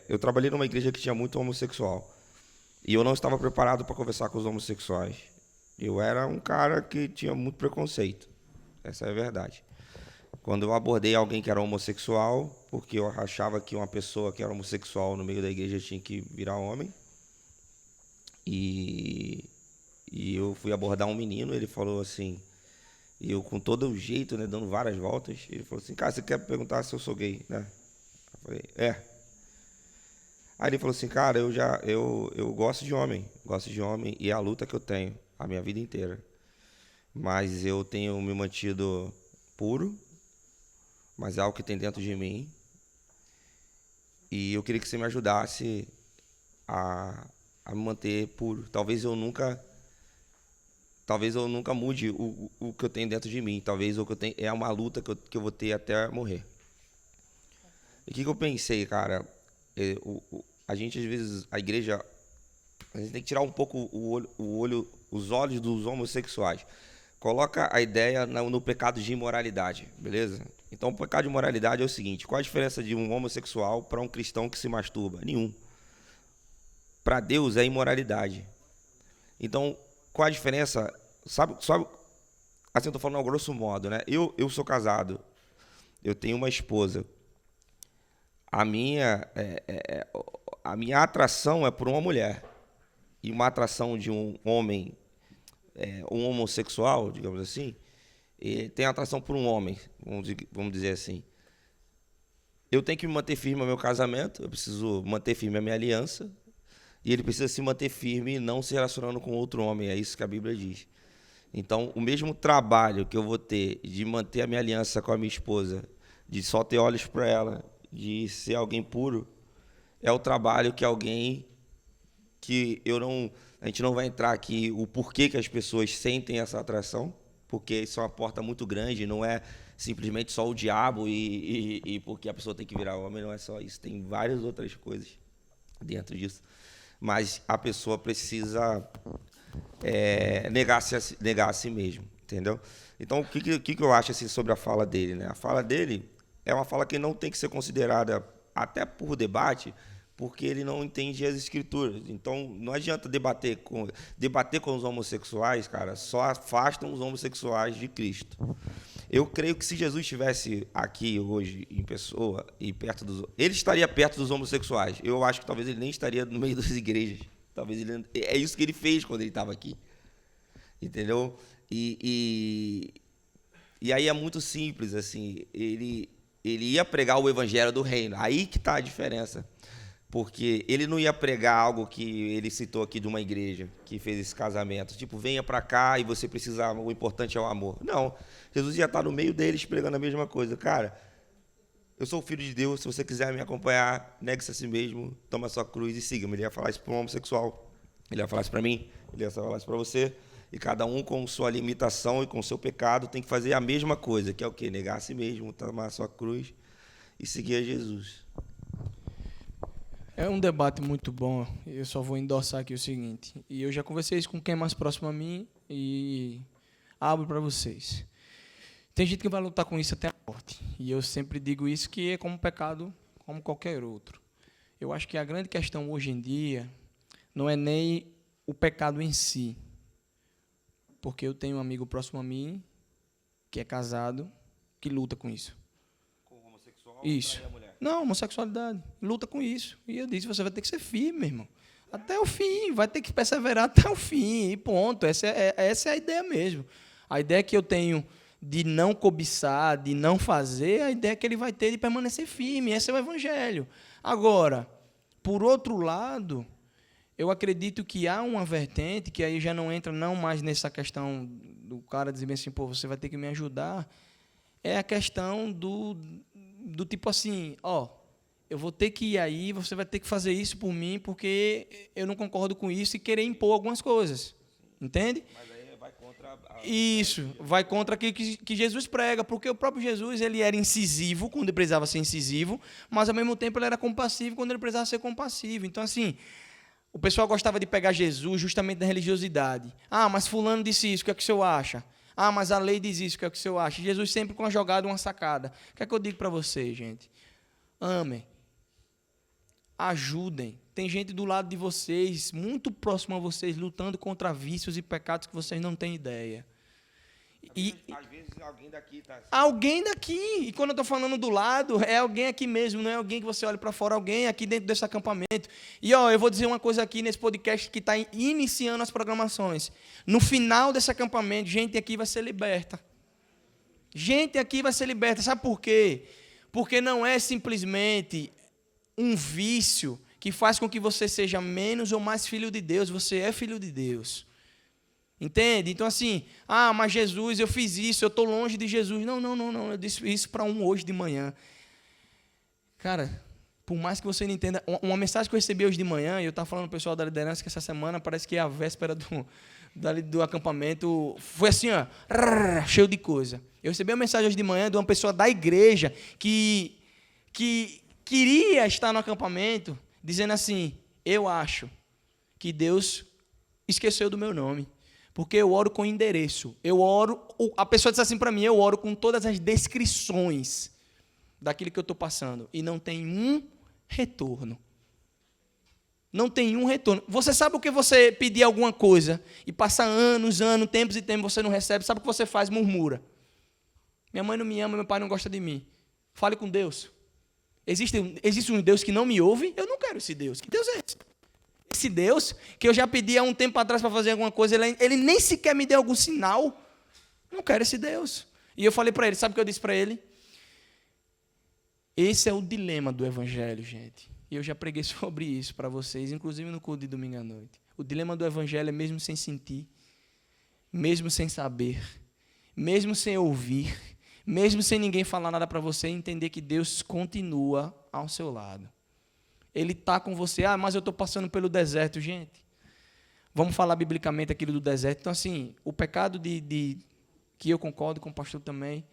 Eu trabalhei numa igreja que tinha muito homossexual. E eu não estava preparado para conversar com os homossexuais. Eu era um cara que tinha muito preconceito. Essa é a verdade. Quando eu abordei alguém que era homossexual, porque eu achava que uma pessoa que era homossexual no meio da igreja tinha que virar homem. E eu fui abordar um menino, ele falou assim, e eu com todo o jeito, né, dando várias voltas, ele falou assim, cara, você quer perguntar se eu sou gay, né? Eu falei, Aí ele falou assim, cara, eu gosto de homem, e é a luta que eu tenho a minha vida inteira. Mas eu tenho me mantido puro, mas é algo que tem dentro de mim. E eu queria que você me ajudasse a me manter puro. Talvez eu nunca mude o que eu tenho dentro de mim. Talvez o que eu tenho é uma luta que eu vou ter até morrer. E o que eu pensei, cara? A gente, às vezes, a igreja, a gente tem que tirar um pouco os olhos dos homossexuais. Coloca a ideia no pecado de imoralidade, beleza? Então, o pecado de imoralidade é o seguinte: qual a diferença de um homossexual para um cristão que se masturba? Nenhum. Para Deus é imoralidade. Então, qual a diferença? Sabe assim, eu estou falando ao grosso modo, né? Eu sou casado, eu tenho uma esposa. A minha atração é por uma mulher. E uma atração de um homem, um homossexual, digamos assim, tem atração por um homem, vamos dizer assim. Eu tenho que me manter firme no meu casamento, eu preciso manter firme a minha aliança, e ele precisa se manter firme e não se relacionando com outro homem, é isso que a Bíblia diz. Então, o mesmo trabalho que eu vou ter de manter a minha aliança com a minha esposa, de só ter olhos para ela, de ser alguém puro, é o trabalho que alguém que a gente não vai entrar aqui o porquê que as pessoas sentem essa atração, porque isso é uma porta muito grande, não é simplesmente só o diabo e porque a pessoa tem que virar homem, não é só isso, tem várias outras coisas dentro disso. Mas a pessoa precisa negar a si mesmo, entendeu? Então, o que eu acho assim, sobre a fala dele, né? A fala dele é uma fala que não tem que ser considerada até por debate, porque ele não entende as escrituras. Então, não adianta debater com os homossexuais, cara, só afastam os homossexuais de Cristo. Eu creio que se Jesus estivesse aqui hoje em pessoa e ele estaria perto dos homossexuais. Eu acho que talvez ele nem estaria no meio das igrejas. Talvez é isso que ele fez quando ele estava aqui, entendeu? E aí é muito simples, assim. Ele ia pregar o evangelho do reino. Aí que está a diferença. Porque ele não ia pregar algo que ele citou aqui de uma igreja que fez esse casamento. Tipo, venha para cá e você precisa, o importante é o amor. Não, Jesus ia estar no meio deles pregando a mesma coisa. Cara, eu sou o filho de Deus, se você quiser me acompanhar, negue-se a si mesmo, toma a sua cruz e siga-me. Ele ia falar isso para um homossexual, ele ia falar isso para mim, ele ia falar isso para você. E cada um com sua limitação e com seu pecado tem que fazer a mesma coisa, que é o quê? Negar a si mesmo, tomar a sua cruz e seguir a Jesus. É um debate muito bom. Eu só vou endossar aqui o seguinte. E eu já conversei isso com quem é mais próximo a mim e abro para vocês. Tem gente que vai lutar com isso até a morte. E eu sempre digo isso, que é como pecado, como qualquer outro. Eu acho que a grande questão hoje em dia não é nem o pecado em si. Porque eu tenho um amigo próximo a mim, que é casado, que luta com isso. Com o homossexual? Isso. Não, homossexualidade. Luta com isso. E eu disse, você vai ter que ser firme, meu irmão. Até o fim. Vai ter que perseverar até o fim. E ponto. Essa é a ideia mesmo. A ideia que eu tenho de não cobiçar, de não fazer, a ideia que ele vai ter de permanecer firme. Esse é o evangelho. Agora, por outro lado, eu acredito que há uma vertente, que aí já não entra não mais nessa questão do cara dizer bem assim, pô, você vai ter que me ajudar. É a questão do tipo assim, eu vou ter que ir aí, você vai ter que fazer isso por mim, porque eu não concordo com isso e querer impor algumas coisas. Entende? Mas aí vai Isso, vai contra aquilo que Jesus prega, porque o próprio Jesus ele era incisivo quando ele precisava ser incisivo, mas ao mesmo tempo ele era compassivo quando ele precisava ser compassivo. Então, assim, o pessoal gostava de pegar Jesus justamente da religiosidade. Ah, mas fulano disse isso, o que é que o senhor acha? Ah, mas a lei diz isso, o que é que o senhor acha? Jesus sempre com uma jogada, uma sacada. O que é que eu digo para vocês, gente? Amem. Ajudem. Tem gente do lado de vocês, muito próximo a vocês, lutando contra vícios e pecados que vocês não têm ideia. Às vezes alguém daqui tá assim. Alguém daqui. E quando eu estou falando do lado, é alguém aqui mesmo, não é alguém que você olha para fora, alguém aqui dentro desse acampamento. E eu vou dizer uma coisa aqui nesse podcast que está iniciando as programações. No final desse acampamento, gente aqui vai ser liberta. Gente aqui vai ser liberta. Sabe por quê? Porque não é simplesmente um vício que faz com que você seja menos ou mais filho de Deus. Você é filho de Deus. Entende? Então, assim, mas Jesus, eu fiz isso, eu estou longe de Jesus. Não. Eu disse isso para hoje de manhã. Cara, por mais que você não entenda, uma mensagem que eu recebi hoje de manhã, e eu estava falando para o pessoal da liderança que essa semana parece que é a véspera do acampamento, foi assim, cheio de coisa. Eu recebi uma mensagem hoje de manhã de uma pessoa da igreja que queria estar no acampamento, dizendo assim, eu acho que Deus esqueceu do meu nome. Porque eu oro com endereço. A pessoa disse assim para mim, eu oro com todas as descrições daquilo que eu estou passando. E não tem um retorno. Não tem um retorno. Você sabe o que você pedir alguma coisa e passa anos, tempos e tempos, você não recebe. Sabe o que você faz? Murmura. Minha mãe não me ama, meu pai não gosta de mim. Fale com Deus. Existe um Deus que não me ouve? Eu não quero esse Deus. Que Deus é esse? Esse Deus, que eu já pedi há um tempo atrás para fazer alguma coisa, ele nem sequer me deu algum sinal. Não quero esse Deus. E eu falei para ele, sabe o que eu disse para ele? Esse é o dilema do Evangelho, gente. E eu já preguei sobre isso para vocês, inclusive no culto de domingo à noite. O dilema do Evangelho é mesmo sem sentir, mesmo sem saber, mesmo sem ouvir, mesmo sem ninguém falar nada para você, entender que Deus continua ao seu lado. Ele está com você. Mas eu estou passando pelo deserto, gente. Vamos falar biblicamente aquilo do deserto. Então, assim, o pecado que eu concordo com o pastor também,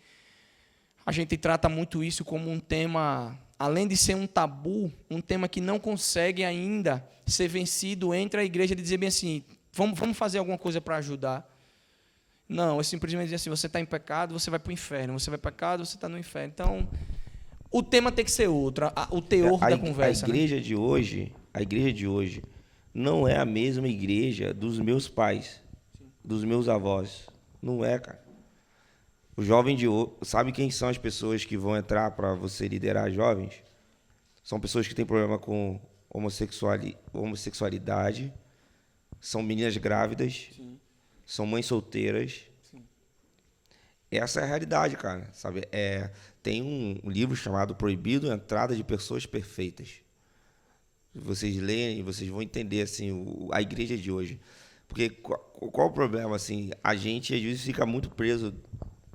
a gente trata muito isso como um tema, além de ser um tabu, um tema que não consegue ainda ser vencido entre a igreja de dizer bem assim, vamos fazer alguma coisa para ajudar. Não, é simplesmente dizer assim, você está em pecado, você vai para o inferno. Você vai para pecado, você está no inferno. Então, o tema tem que ser outro, o teor da conversa. A igreja de hoje não é a mesma igreja dos meus pais, dos meus avós. Não é, cara. O jovem de hoje, sabe quem são as pessoas que vão entrar para você liderar jovens? São pessoas que têm problema com homossexualidade, são meninas grávidas, sim, são mães solteiras. Sim. Essa é a realidade, cara. Sabe? Tem um livro chamado Proibido a Entrada de Pessoas Perfeitas. Vocês leem, vocês vão entender assim, a igreja de hoje. Porque qual o problema? Assim, a gente, às vezes, fica muito preso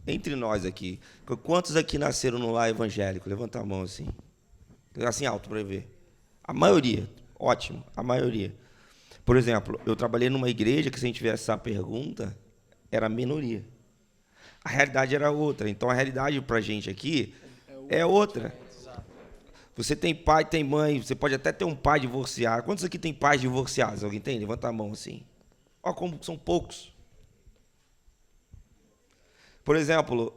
entre nós aqui. Quantos aqui nasceram no lar evangélico? Levanta a mão assim. Assim, alto para ver. A maioria. Ótimo, a maioria. Por exemplo, eu trabalhei numa igreja que, se a gente tivesse essa pergunta, era a minoria. A realidade era outra. Então, a realidade para a gente aqui é outra. Você tem pai, tem mãe, você pode até ter um pai divorciado. Quantos aqui tem pais divorciados? Alguém tem? Levanta a mão assim. Olha como são poucos. Por exemplo,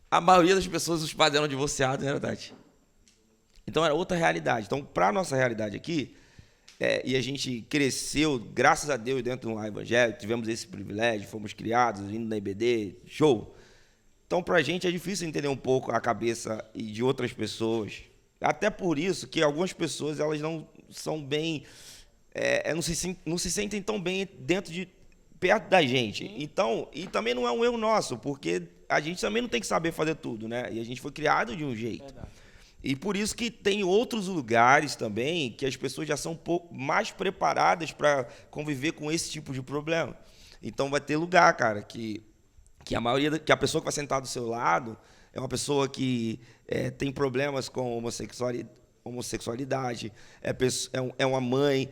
a maioria das pessoas, os pais eram divorciados, não é verdade? Então, era outra realidade. Então, para a nossa realidade aqui, e a gente cresceu, graças a Deus, dentro de um lar evangélico, tivemos esse privilégio, fomos criados, indo na IBD, show. Então, para a gente é difícil entender um pouco a cabeça de outras pessoas. Até por isso que algumas pessoas elas não são bem, não se sentem tão bem perto da gente. Então, e também não é um erro nosso, porque a gente também não tem que saber fazer tudo, né? E a gente foi criado de um jeito. Verdade. E por isso que tem outros lugares também que as pessoas já são um pouco mais preparadas para conviver com esse tipo de problema. Então vai ter lugar, cara, que a pessoa que vai sentar do seu lado é uma pessoa que tem problemas com homossexualidade, é uma mãe,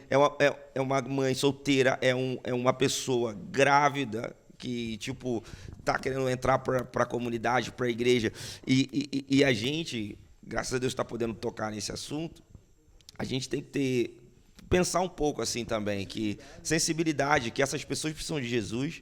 é uma mãe solteira, é uma pessoa grávida que, tipo, tá querendo entrar para a comunidade, para a igreja. E a gente, graças a Deus, está podendo tocar nesse assunto. A gente tem que pensar um pouco assim também, que sensibilidade, que essas pessoas precisam de Jesus,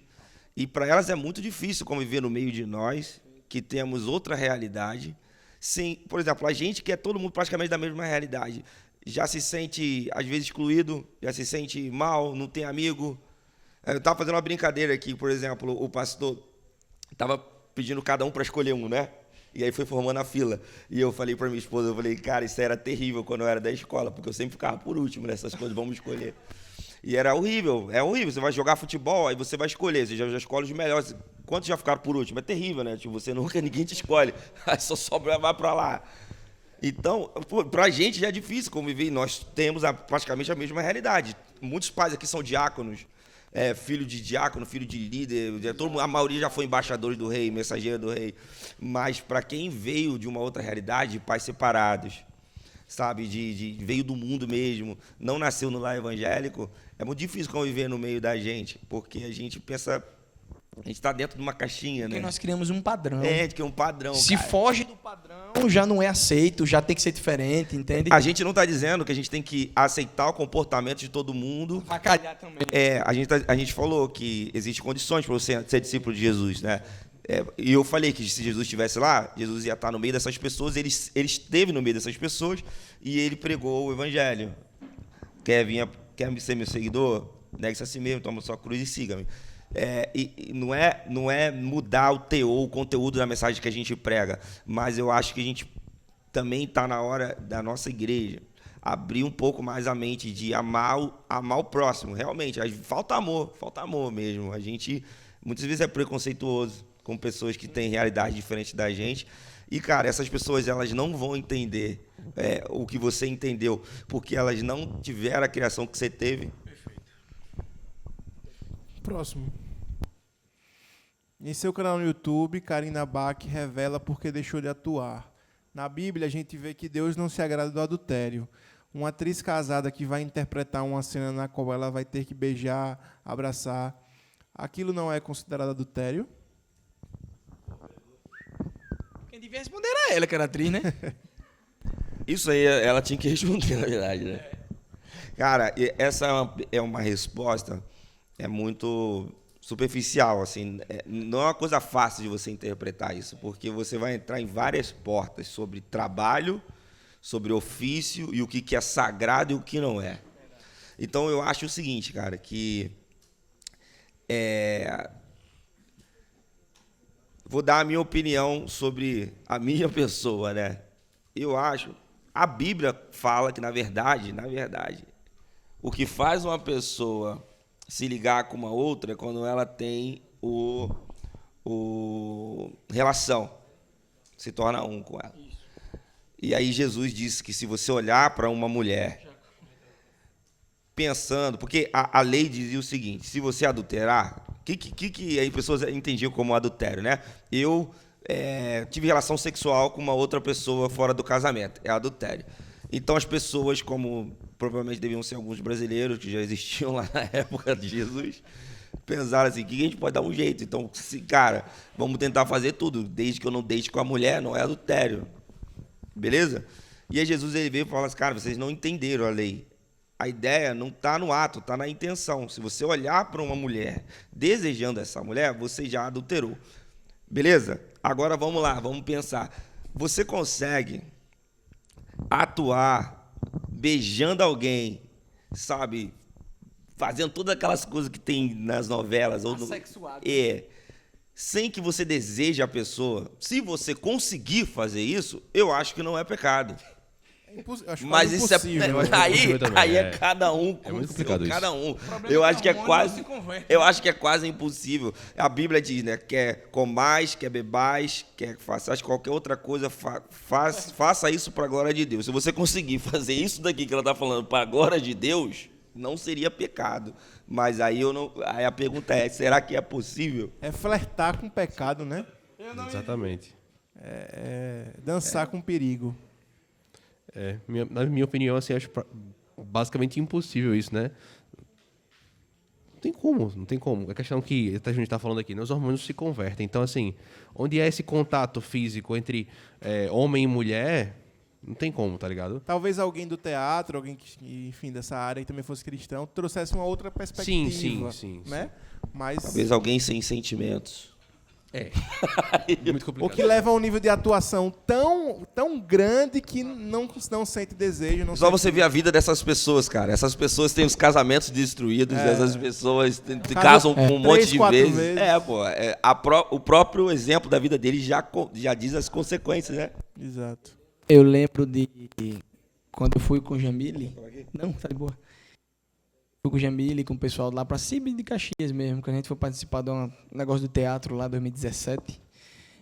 e para elas é muito difícil conviver no meio de nós, que temos outra realidade. Sim, por exemplo, a gente que é todo mundo praticamente da mesma realidade, já se sente, às vezes, excluído, já se sente mal, não tem amigo. Eu estava fazendo uma brincadeira aqui, por exemplo, o pastor estava pedindo cada um para escolher um, né? E aí foi formando a fila. E eu falei para minha esposa, eu falei, cara, isso era terrível quando eu era da escola, porque eu sempre ficava por último nessas coisas, vamos escolher. E era horrível, é horrível. Você vai jogar futebol, aí você vai escolher, você já escolhe os melhores. Quantos já ficaram por último? É terrível, né? Tipo, ninguém te escolhe, aí só sobra, vai para lá. Então, pra gente já é difícil conviver, nós temos praticamente a mesma realidade. Muitos pais aqui são diáconos, filho de diácono, filho de líder, a maioria já foi embaixadores do rei, mensageiro do rei. Mas para quem veio de uma outra realidade, pais separados, sabe, veio do mundo mesmo, não nasceu no lar evangélico, é muito difícil conviver no meio da gente, porque a gente pensa, a gente está dentro de uma caixinha, porque né? nós criamos um padrão. A gente cria um padrão, Se cara. foge do padrão, já não é aceito, já tem que ser diferente, entende? A gente não está dizendo que a gente tem que aceitar o comportamento de todo mundo. Avacalhar também. A gente falou que existem condições para você ser discípulo de Jesus, né? E eu falei que se Jesus estivesse lá, Jesus ia estar no meio dessas pessoas, ele esteve no meio dessas pessoas e ele pregou o evangelho. Quer ser meu seguidor? Negue-se a si mesmo, toma sua cruz e siga-me. E não é mudar o teor, o conteúdo da mensagem que a gente prega, mas eu acho que a gente também está na hora da nossa igreja abrir um pouco mais a mente de amar o próximo, realmente. Falta amor mesmo. A gente muitas vezes é preconceituoso com pessoas que têm realidade diferente da gente. E, cara, essas pessoas elas não vão entender o que você entendeu, porque elas não tiveram a criação que você teve. Próximo. Em seu canal no YouTube, Karina Bach revela porque deixou de atuar. Na Bíblia, a gente vê que Deus não se agrada do adultério. Uma atriz casada que vai interpretar uma cena na qual ela vai ter que beijar, abraçar, aquilo não é considerado adultério? Quem devia responder era ela, que era atriz, né? Isso aí ela tinha que responder, na verdade, né? Cara, essa é uma resposta muito superficial, assim, não é uma coisa fácil de você interpretar isso, porque você vai entrar em várias portas sobre trabalho, sobre ofício e o que é sagrado e o que não é. Então eu acho o seguinte, cara, que vou dar a minha opinião sobre a minha pessoa, né? Eu acho, a Bíblia fala que na verdade, o que faz uma pessoa se ligar com uma outra é quando ela tem relação, se torna um com ela. E aí Jesus disse que se você olhar para uma mulher pensando, porque a lei dizia o seguinte, se você adulterar, que aí pessoas entendiam como adultério, né? Eu tive relação sexual com uma outra pessoa fora do casamento, é adultério. Então as pessoas, como provavelmente deviam ser alguns brasileiros que já existiam lá na época de Jesus, pensaram assim, que a gente pode dar um jeito. Então, cara, vamos tentar fazer tudo, desde que eu não deite com a mulher, não é adultério. Beleza? E aí Jesus ele veio e falou assim, cara, vocês não entenderam a lei. A ideia não está no ato, está na intenção. Se você olhar para uma mulher desejando essa mulher, você já adulterou. Beleza? Agora vamos lá, vamos pensar. Você consegue atuar beijando alguém, sabe, fazendo todas aquelas coisas que tem nas novelas ou sem que você deseje a pessoa. Se você conseguir fazer isso, eu acho que não é pecado. Mas isso aí é cada um com muito complicado cada um. Eu acho que é quase impossível. A Bíblia diz, né, quer comais, quer bebais, quer faças qualquer outra coisa, faça isso para a glória de Deus. Se você conseguir fazer isso daqui que ela está falando para a glória de Deus, não seria pecado. Mas aí aí a pergunta é, será que é possível? É flertar com pecado, né? Exatamente. Dançar com perigo. Na minha opinião, assim, acho basicamente impossível isso, né? Não tem como. A questão que a gente está falando aqui, né? Os hormônios se convertem. Então, assim, onde é esse contato físico entre homem e mulher, não tem como, tá ligado? Talvez alguém do teatro, alguém que, enfim, dessa área e também fosse cristão, trouxesse uma outra perspectiva. Sim. Né? Mas Talvez alguém sem sentimentos. Muito complicado. o que leva a um nível de atuação tão grande que não sente desejo. Não Só sente... você ver a vida dessas pessoas, cara. Essas pessoas têm os casamentos destruídos, essas pessoas casam com um monte 3, de 4 vezes. vezes. O próprio exemplo da vida deles já diz as consequências, né? Exato. Eu lembro de quando eu fui com o Jamile. Não, tá de boa. Fui com o Jamile, com o pessoal lá pra Cibe de Caxias mesmo, que a gente foi participar de um negócio do teatro lá em 2017.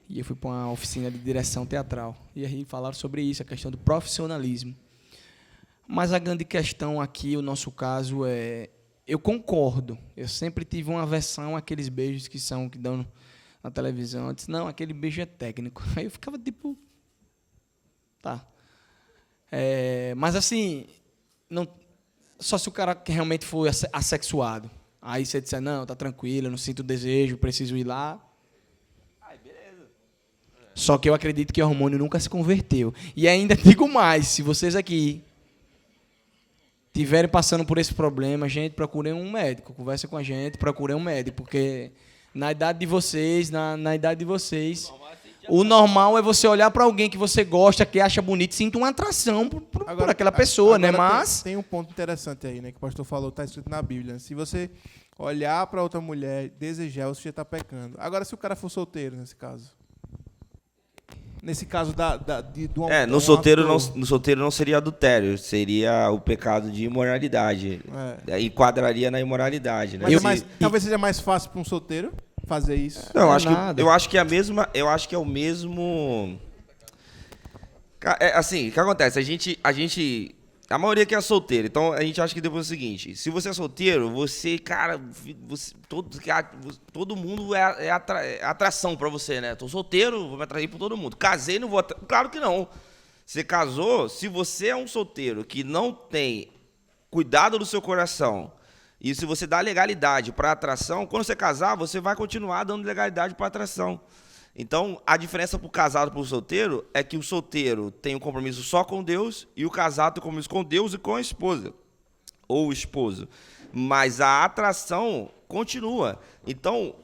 E eu fui pra uma oficina de direção teatral. E aí falaram sobre isso, a questão do profissionalismo. Mas a grande questão aqui, o nosso caso, eu concordo. Eu sempre tive uma aversão àqueles beijos que dão na televisão. Eu disse, não, aquele beijo é técnico. Aí eu ficava tipo... Tá. Mas assim, não, só se o cara que realmente for assexuado. Aí você disser, não, tá tranquilo, eu não sinto desejo, preciso ir lá. Beleza. Só que eu acredito que o hormônio nunca se converteu. E ainda digo mais, se vocês aqui estiverem passando por esse problema, gente, procurem um médico, conversa com a gente, procurem um médico, porque na idade de vocês, o normal é você olhar para alguém que você gosta, que acha bonito, sinta uma atração por aquela pessoa, né? Mas tem um ponto interessante aí, né? Que o pastor falou, está escrito na Bíblia. Se você olhar para outra mulher, desejar, você já está pecando. Agora, se o cara for solteiro, nesse caso de uma, no solteiro não seria adultério, seria o pecado de imoralidade. Enquadraria na imoralidade, né? Mas talvez seja mais fácil para um solteiro fazer isso. Não, eu acho que é o mesmo. Assim, o que acontece? A maioria aqui é solteiro, então a gente acha que depois é o seguinte: se você é solteiro, você, cara, todo mundo é atração pra você, né? Tô solteiro, vou me atrair por todo mundo. Casei, não vou. Claro que não. Você casou, se você é um solteiro que não tem cuidado do seu coração, e se você dá legalidade para atração, quando você casar, você vai continuar dando legalidade para atração. Então, a diferença para o casado e para o solteiro é que o solteiro tem um compromisso só com Deus e o casado tem um compromisso com Deus e com a esposa ou o esposo. Mas a atração continua. Então,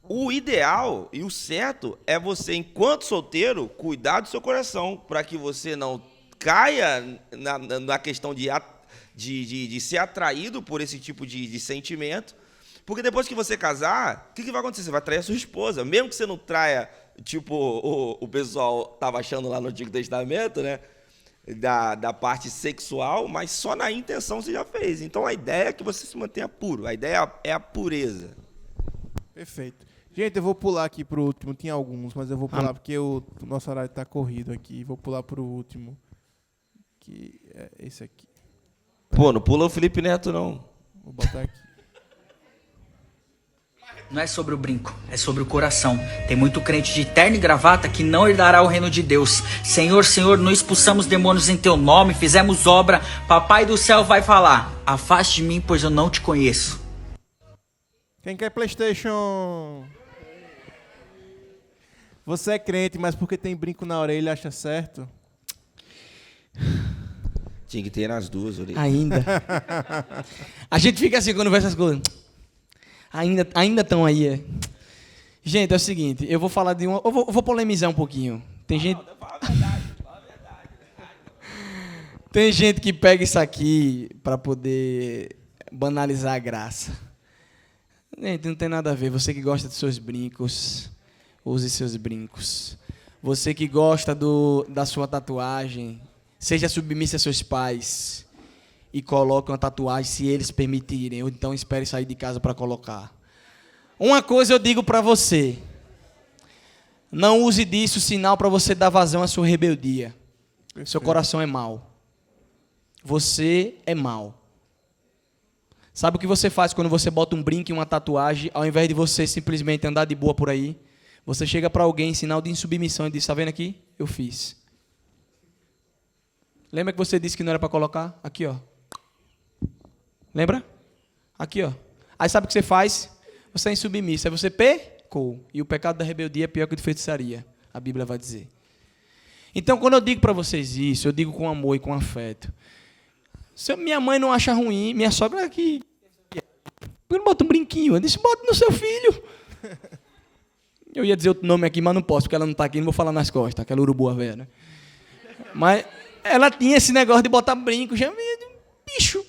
o ideal e o certo é você, enquanto solteiro, cuidar do seu coração para que você não caia na questão de ser atraído por esse tipo de sentimento, porque depois que você casar, o que vai acontecer? Você vai trair a sua esposa, mesmo que você não traia, tipo o pessoal estava achando lá no Antigo Testamento, né, da parte sexual, mas só na intenção você já fez. Então a ideia é que você se mantenha puro, a ideia é a pureza. Perfeito. Gente, eu vou pular aqui pro último, tinha alguns, mas eu vou pular porque o nosso horário está corrido aqui, vou pular pro último, que é esse aqui. Pô, não pula o Felipe Neto, não. Vou botar aqui. Não é sobre o brinco, é sobre o coração. Tem muito crente de terno e gravata que não herdará o reino de Deus. Senhor, Senhor, não expulsamos demônios em teu nome, fizemos obra. Papai do céu vai falar: afaste de mim, pois eu não te conheço. Quem quer PlayStation? Você é crente, mas porque tem brinco na orelha acha certo? Tinha que ter nas duas orelhas. Ainda. A gente fica assim quando vê essas coisas. Ainda estão aí. Gente, é o seguinte, eu vou falar de uma... Eu vou polemizar um pouquinho. Tem gente... Fala a verdade. Tem gente que pega isso aqui para poder banalizar a graça. Gente, não tem nada a ver. Você que gosta dos seus brincos, use seus brincos. Você que gosta da sua tatuagem, seja submissa a seus pais e coloque uma tatuagem se eles permitirem, ou então espere sair de casa para colocar. Uma coisa eu digo para você: não use disso sinal para você dar vazão à sua rebeldia. Perfeito. Seu coração é mau. Você é mau. Sabe o que você faz quando você bota um brinco e uma tatuagem, ao invés de você simplesmente andar de boa por aí? Você chega para alguém em sinal de insubmissão e diz: está vendo aqui? Eu fiz. Lembra que você disse que não era para colocar? Aqui, ó. Lembra? Aqui, ó. Aí sabe o que você faz? Você é insubmisso. Aí você pecou. E o pecado da rebeldia é pior que o de feitiçaria. A Bíblia vai dizer. Então, quando eu digo para vocês isso, eu digo com amor e com afeto. Se minha mãe não acha ruim, minha sogra aqui... Por que não bota um brinquinho? Eu disse, bota no seu filho. Eu ia dizer outro nome aqui, mas não posso, porque ela não está aqui, não vou falar nas costas. Aquela urubu velha, né? Mas ela tinha esse negócio de botar brinco. Já, bicho,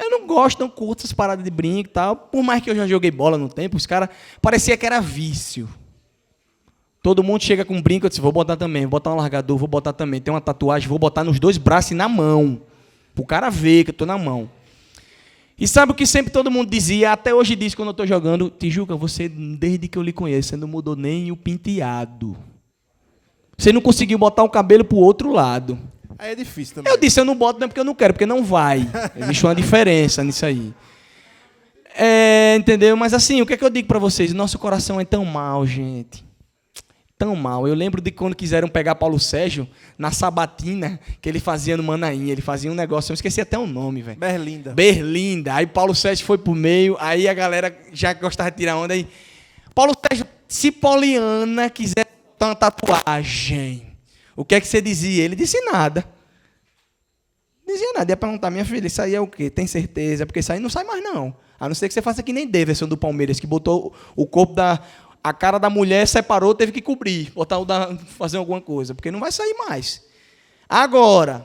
eu não gosto, não curto essas paradas de brinco e tal. Por mais que eu já joguei bola no tempo, os caras parecia que era vício. Todo mundo chega com um brinco, eu disse, vou botar também, vou botar um largador, vou botar também. Tem uma tatuagem, vou botar nos 2 braços e na mão. Para o cara ver que eu estou na mão. E sabe o que sempre todo mundo dizia, até hoje diz quando eu estou jogando, Tijuca, você, desde que eu lhe conheço, você não mudou nem o penteado. Você não conseguiu botar o cabelo para o outro lado. Aí é difícil também. Eu disse, eu não boto não é porque eu não quero, porque não vai. Existe uma diferença nisso aí. Entendeu? Mas assim, o que é que eu digo para vocês? Nosso coração é tão mal, gente. Tão mal. Eu lembro de quando quiseram pegar Paulo Sérgio na sabatina que ele fazia no Manaim. Ele fazia um negócio, eu esqueci até o nome, velho. Berlinda. Aí Paulo Sérgio foi pro meio, aí a galera já gostava de tirar onda. Aí, Paulo Sérgio, se Poliana quiser botar uma tatuagem, o que é que você dizia? Ele disse nada. Não dizia nada. Ia perguntar, minha filha, isso aí é o quê? Tem certeza? Porque isso aí não sai mais, não. A não ser que você faça que nem Davidson do Palmeiras, que botou o corpo da... A cara da mulher separou, teve que cobrir, fazer alguma coisa, porque não vai sair mais. Agora,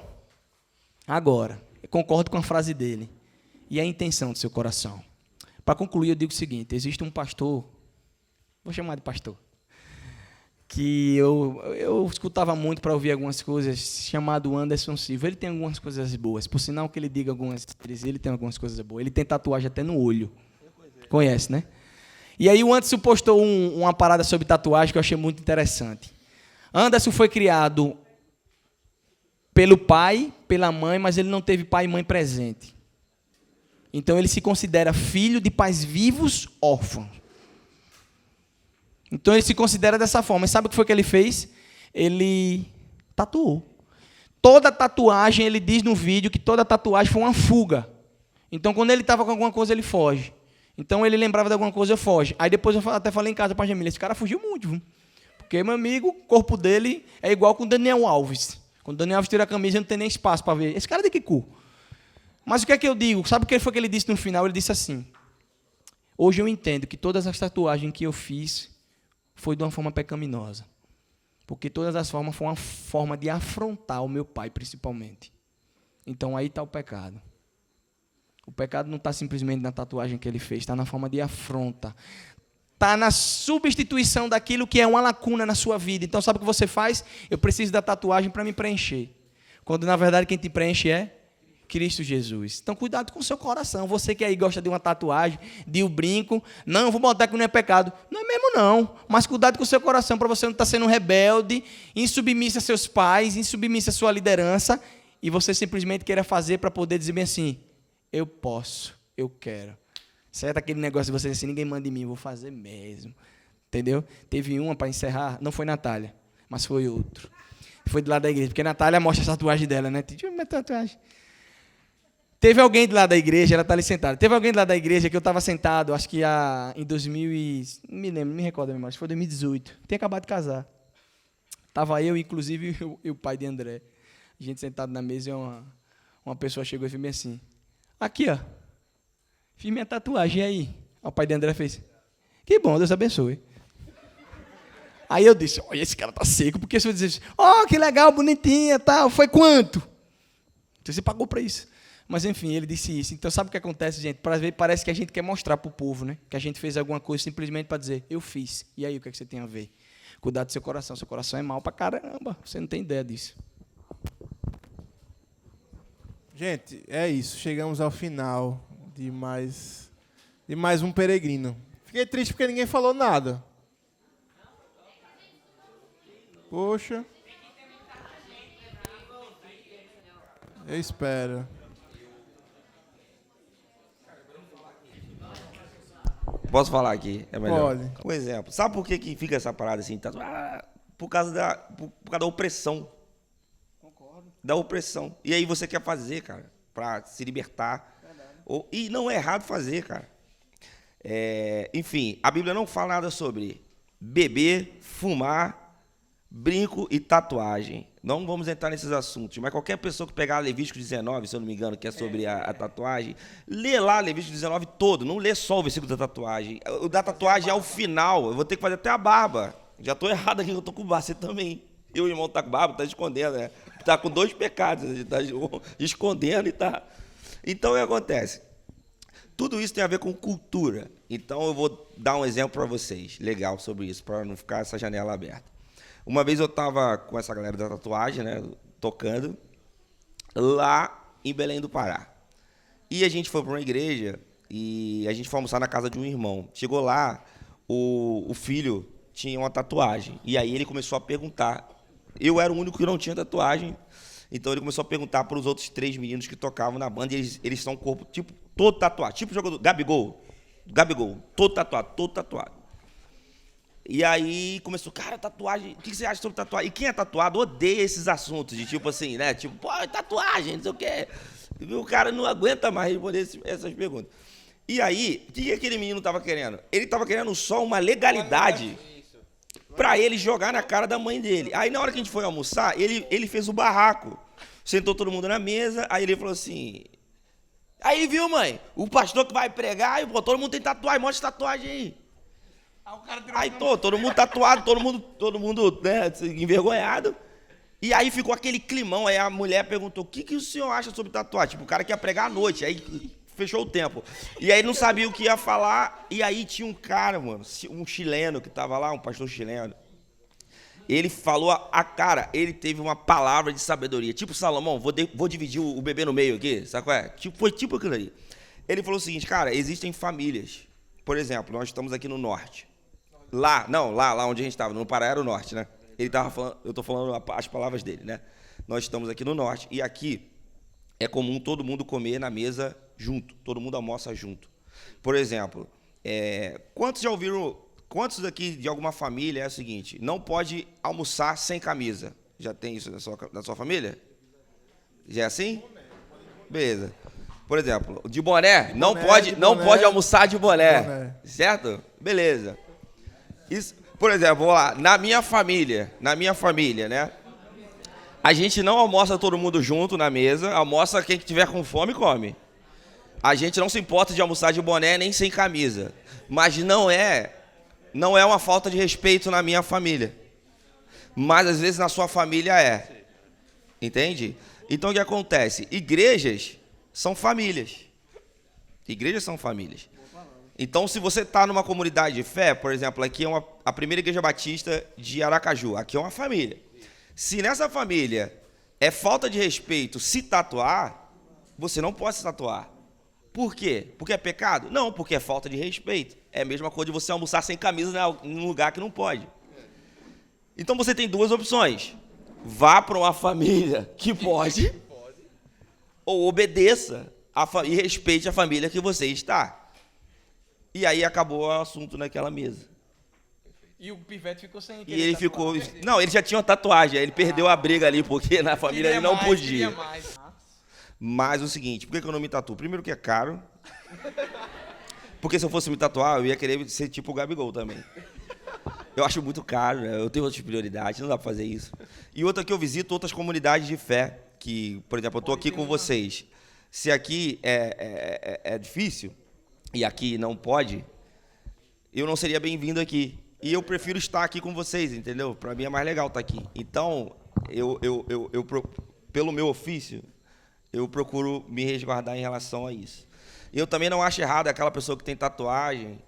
eu concordo com a frase dele. E a intenção do seu coração. Para concluir, eu digo o seguinte, existe um pastor, vou chamar de pastor, que eu escutava muito para ouvir algumas coisas, chamado Anderson Silva. Ele tem algumas coisas boas, por sinal que ele diga algumas coisas, ele tem algumas coisas boas. Ele tem tatuagem até no olho. Conhece, né? E aí o Anderson postou uma parada sobre tatuagem que eu achei muito interessante. Anderson foi criado pelo pai, pela mãe, mas ele não teve pai e mãe presente. Então ele se considera filho de pais vivos, órfãos. Então ele se considera dessa forma. E sabe o que foi que ele fez? Ele tatuou. Toda tatuagem, ele diz no vídeo que toda tatuagem foi uma fuga. Então quando ele estava com alguma coisa, ele foge. Então ele lembrava de alguma coisa, eu foge. Aí depois eu até falei em casa para a Jamila, esse cara fugiu muito, viu? Porque, meu amigo, o corpo dele é igual com o Daniel Alves. Quando o Daniel Alves tira a camisa, não tem nem espaço para ver. Esse cara é de que cu? Mas o que é que eu digo? Sabe o que foi que ele disse no final? Ele disse assim, hoje eu entendo que todas as tatuagens que eu fiz foi de uma forma pecaminosa. Porque todas as formas foram uma forma de afrontar o meu pai, principalmente. Então aí está o pecado. O pecado não está simplesmente na tatuagem que ele fez, está na forma de afronta. Está na substituição daquilo que é uma lacuna na sua vida. Então, sabe o que você faz? Eu preciso da tatuagem para me preencher. Quando, na verdade, quem te preenche é Cristo Jesus. Então, cuidado com o seu coração. Você que aí gosta de uma tatuagem, de um brinco. Não, vou botar que não é pecado. Não é mesmo, não. Mas cuidado com o seu coração para você não estar sendo rebelde, insubmisso a seus pais, insubmisso a sua liderança, e você simplesmente queira fazer para poder dizer bem assim, eu posso, eu quero. Certo? Aquele negócio de você assim, ninguém manda em mim, vou fazer mesmo. Entendeu? Teve uma para encerrar, não foi Natália, mas foi outro. Foi do lado da igreja, porque a Natália mostra a tatuagem dela, né? Deixa eu ver minha tatuagem. Teve alguém do lado da igreja, ela está ali sentada. Teve alguém do lado da igreja que eu estava sentado, acho que em 2000 não me lembro, não me recordo mais, foi 2018. Tinha acabado de casar. Estava eu, inclusive, e o pai de André. A gente sentado na mesa e uma pessoa chegou e fez bem assim. Aqui, ó. Fiz minha tatuagem, e aí? Aí o pai de André fez. Que bom, Deus abençoe. Aí eu disse, olha, esse cara tá seco, porque se eu dizer, ó, que legal, bonitinha, tal, foi quanto? Então, você pagou para isso. Mas, enfim, ele disse isso. Então, sabe o que acontece, gente? Parece que a gente quer mostrar para o povo, né? Que a gente fez alguma coisa simplesmente para dizer, eu fiz. E aí, o que é que você tem a ver? Cuidado do seu coração. Seu coração é mau pra caramba. Você não tem ideia disso. Gente, é isso. Chegamos ao final de mais um peregrino. Fiquei triste porque ninguém falou nada. Poxa. Eu espero. Posso falar aqui? É melhor. Pode. Um exemplo. Sabe por que fica essa parada assim? Por causa da opressão. Concordo. da opressão. E aí você quer fazer, cara, para se libertar. E não é errado fazer, cara. Enfim, a Bíblia não fala nada sobre beber, fumar, brinco e tatuagem. Não vamos entrar nesses assuntos, mas qualquer pessoa que pegar Levítico 19, se eu não me engano, que é sobre a tatuagem, lê lá Levítico 19 todo, não lê só o versículo da tatuagem. O da tatuagem é o final, eu vou ter que fazer até a barba. Já estou errado aqui, eu estou com barba, você também. E o irmão está com barba, está escondendo, né? Está com 2 pecados, está escondendo e está... Então, o que acontece? Tudo isso tem a ver com cultura. Então, eu vou dar um exemplo para vocês, legal, sobre isso, para não ficar essa janela aberta. Uma vez eu estava com essa galera da tatuagem, né, tocando, lá em Belém do Pará. E a gente foi para uma igreja e a gente foi almoçar na casa de um irmão. Chegou lá, o filho tinha uma tatuagem. E aí ele começou a perguntar. Eu era o único que não tinha tatuagem. Então ele começou a perguntar para os outros 3 meninos que tocavam na banda. E eles são corpo tipo, todo tatuado. Tipo jogador. Gabigol, todo tatuado. E aí começou, cara, tatuagem, o que você acha sobre tatuagem? E quem é tatuado odeia esses assuntos, de tipo assim, né? Tipo, pô, tatuagem, não sei o quê. E o cara não aguenta mais responder essas perguntas. E aí, o que aquele menino estava querendo? Ele estava querendo só uma legalidade para ele jogar na cara da mãe dele. Aí na hora que a gente foi almoçar, ele fez o barraco. Sentou todo mundo na mesa, aí ele falou assim... Aí, viu, mãe? O pastor que vai pregar, e, pô, todo mundo tem tatuagem, mostra tatuagem aí. Aí todo mundo tatuado, todo mundo né, envergonhado. E aí ficou aquele climão. Aí a mulher perguntou: o que o senhor acha sobre tatuagem? Tipo, o cara quer pregar à noite. Aí fechou o tempo. E aí não sabia o que ia falar. E aí tinha um cara, mano, um chileno que tava lá, um pastor chileno. Ele falou cara, ele teve uma palavra de sabedoria. Tipo, Salomão, vou dividir o bebê no meio aqui, sabe qual é? Foi tipo aquilo ali. Ele falou o seguinte: cara, existem famílias. Por exemplo, nós estamos aqui no norte. Lá onde a gente estava, no Pará era o norte, né? Ele estava falando, eu estou falando as palavras dele, né? Nós estamos aqui no norte e aqui é comum todo mundo comer na mesa junto, todo mundo almoça junto. Por exemplo, quantos daqui de alguma família é o seguinte, não pode almoçar sem camisa? Já tem isso na sua família? Já é assim? Beleza. Por exemplo, de boné, não pode almoçar de boné. Certo? Beleza. Isso, por exemplo, vamos lá, na minha família, né? A gente não almoça todo mundo junto na mesa, almoça quem tiver com fome come. A gente não se importa de almoçar de boné nem sem camisa, mas não é uma falta de respeito na minha família. Mas às vezes na sua família é. Entende? Então o que acontece? Igrejas são famílias. Então, se você está numa comunidade de fé, por exemplo, aqui é a primeira igreja batista de Aracaju, aqui é uma família. Se nessa família é falta de respeito se tatuar, você não pode se tatuar. Por quê? Porque é pecado? Não, porque é falta de respeito. É a mesma coisa de você almoçar sem camisa num lugar que não pode. Então você tem 2 opções. Vá para uma família que pode, ou obedeça e respeite a família que você está. E aí acabou o assunto naquela mesa. E o pivete ficou sem... E ele ficou... Não, ele já tinha uma tatuagem, aí ele perdeu a briga ali, porque na família ele não podia. Mas o seguinte, por que eu não me tatuo? Primeiro que é caro. Porque se eu fosse me tatuar, eu ia querer ser tipo o Gabigol também. Eu acho muito caro, né? Eu tenho outras prioridades, não dá pra fazer isso. E outra que eu visito outras comunidades de fé, que, por exemplo, eu tô aqui com vocês. Se aqui é difícil... e aqui não pode, eu não seria bem-vindo aqui. E eu prefiro estar aqui com vocês, entendeu? Para mim é mais legal estar aqui. Então, pelo meu ofício, eu procuro me resguardar em relação a isso. Eu também não acho errado aquela pessoa que tem tatuagem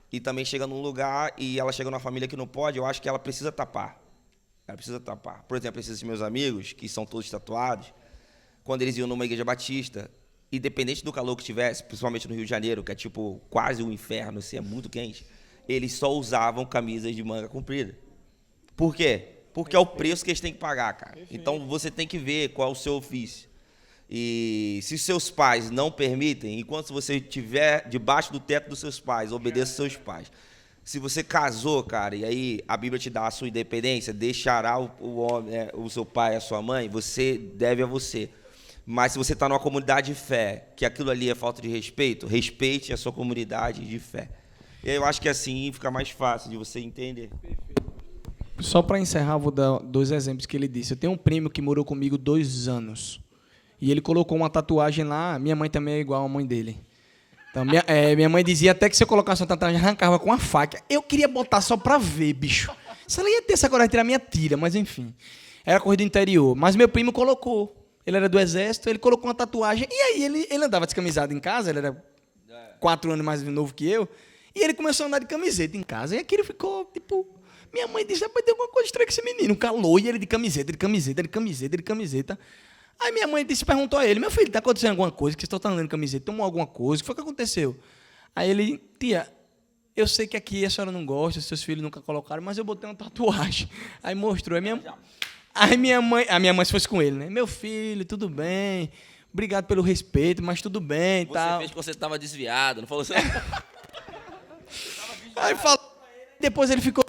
e também chega num lugar e ela chega numa família que não pode, eu acho que ela precisa tapar. Por exemplo, esses meus amigos, que são todos tatuados, quando eles iam numa igreja batista... independente do calor que tivesse, principalmente no Rio de Janeiro, que é tipo quase um inferno, assim, é muito quente, eles só usavam camisas de manga comprida. Por quê? Porque é o preço que eles têm que pagar, cara. Então você tem que ver qual é o seu ofício. E se seus pais não permitem, enquanto você estiver debaixo do teto dos seus pais, obedeça aos seus pais. Se você casou, cara, e aí a Bíblia te dá a sua independência, deixará o homem, o seu pai, a sua mãe, você deve a você. Mas se você está numa comunidade de fé, que aquilo ali é falta de respeito, respeite a sua comunidade de fé. E eu acho que assim fica mais fácil de você entender. Só para encerrar, vou dar 2 exemplos que ele disse. Eu tenho um primo que morou comigo 2 anos. E ele colocou uma tatuagem lá. Minha mãe também é igual a mãe dele. Então, minha mãe dizia até que se eu colocasse uma tatuagem, arrancava com uma faca. Eu queria botar só pra ver, bicho. Se ela ia ter essa coragem de tirar minha tira, mas enfim. Era corrida do interior. Mas meu primo colocou. Ele era do exército, ele colocou uma tatuagem. E aí ele andava descamisado em casa, ele era 4 anos mais novo que eu. E ele começou a andar de camiseta em casa. E aquilo ficou, tipo... Minha mãe disse, rapaz, tem alguma coisa estranha com esse menino. Calou, e ele de camiseta, de camiseta, de camiseta, de camiseta. Aí minha mãe perguntou a ele, meu filho, tá acontecendo alguma coisa? Que você está andando de camiseta? Tomou alguma coisa? O que foi que aconteceu? Aí ele, tia, eu sei que aqui a senhora não gosta, seus filhos nunca colocaram, mas eu botei uma tatuagem. Aí mostrou. Aí minha mãe se fosse com ele, né? Meu filho, tudo bem, obrigado pelo respeito, mas tudo bem. Você tal. fez que você estava desviado, não falou assim? Aí falou, depois ele ficou...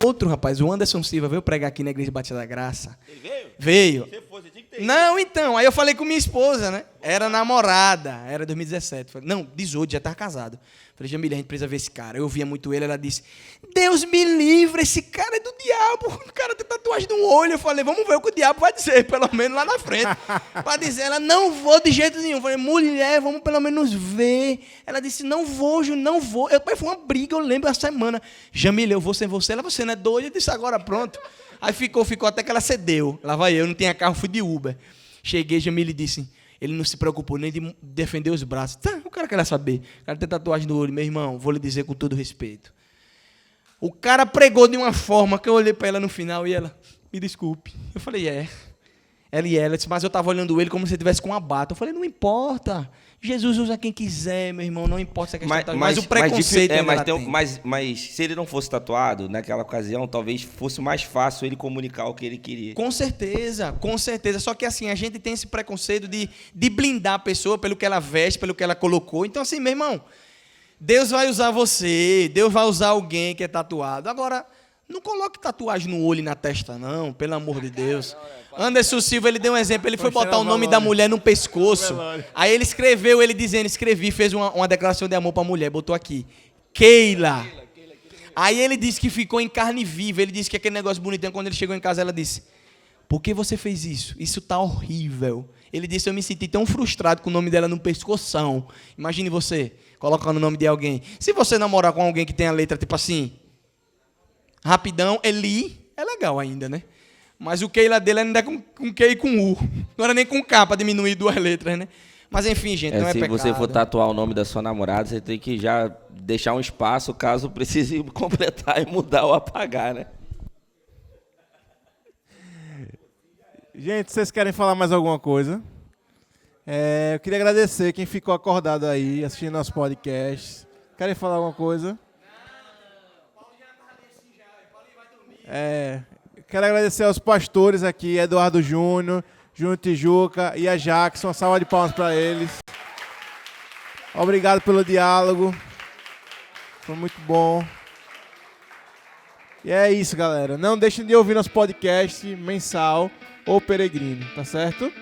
Outro rapaz, o Anderson Silva, veio pregar aqui na Igreja Batista da Graça. Ele veio? Veio. Você tinha que ter. Não, então, aí eu falei com minha esposa, né? Era namorada, era 2017. Falei, não, 18, já estava casado. Falei, Jamília, a gente precisa ver esse cara. Eu ouvia muito ele, ela disse, Deus me livre, esse cara é do diabo. O cara tem tatuagem no olho. Eu falei, vamos ver o que o diabo vai dizer, pelo menos lá na frente. Para dizer, ela, não vou de jeito nenhum. Eu falei, mulher, vamos pelo menos ver. Ela disse, não vou, Ju, não vou. Foi uma briga, eu lembro, a semana. Jamília, eu vou sem você. Ela, você não é doida? Eu disse, agora pronto. Aí ficou até que ela cedeu. Lá vai eu, não tinha carro, fui de Uber. Cheguei, Jamília disse, ele não se preocupou nem de defender os braços. Tá, o cara quer saber. O cara tem tatuagem no olho. Meu irmão, vou lhe dizer com todo respeito. O cara pregou de uma forma que eu olhei para ela no final e ela, me desculpe. Eu falei, ela disse, mas eu estava olhando ele como se ele estivesse com uma bata. Eu falei, não importa. Jesus usa quem quiser, meu irmão, não importa se é questão de mas o preconceito mas se ele não fosse tatuado, naquela ocasião, talvez fosse mais fácil ele comunicar o que ele queria. Com certeza. Só que assim, a gente tem esse preconceito de blindar a pessoa pelo que ela veste, pelo que ela colocou. Então assim, meu irmão, Deus vai usar você, Deus vai usar alguém que é tatuado. Agora, não coloque tatuagem no olho e na testa, não, pelo amor de Deus. Anderson Silva, ele deu um exemplo, ele foi botar o nome da mulher no pescoço. Aí ele escreveu, fez uma declaração de amor para a mulher, botou aqui, Keila. Aí ele disse que ficou em carne viva, ele disse que aquele negócio bonitão, quando ele chegou em casa, ela disse, por que você fez isso? Isso tá horrível. Ele disse, eu me senti tão frustrado com o nome dela no pescoção. Imagine você, colocando o nome de alguém. Se você namorar com alguém que tem a letra tipo assim, rapidão, Eli, é legal ainda, né? Mas o Keila dele ainda é com Q e com U. Não era nem com K para diminuir 2 letras, né? Mas enfim, gente, não é pecado. Se você for tatuar o nome da sua namorada, você tem que já deixar um espaço caso precise completar e mudar ou apagar, né? Gente, vocês querem falar mais alguma coisa? Eu queria agradecer quem ficou acordado aí, assistindo nosso podcast. Querem falar alguma coisa? Quero agradecer aos pastores aqui, Eduardo Júnior, Júnior Tijuca e a Jackson. Uma salva de palmas para eles. Obrigado pelo diálogo. Foi muito bom. E é isso, galera. Não deixem de ouvir nosso podcast mensal ou peregrino, tá certo?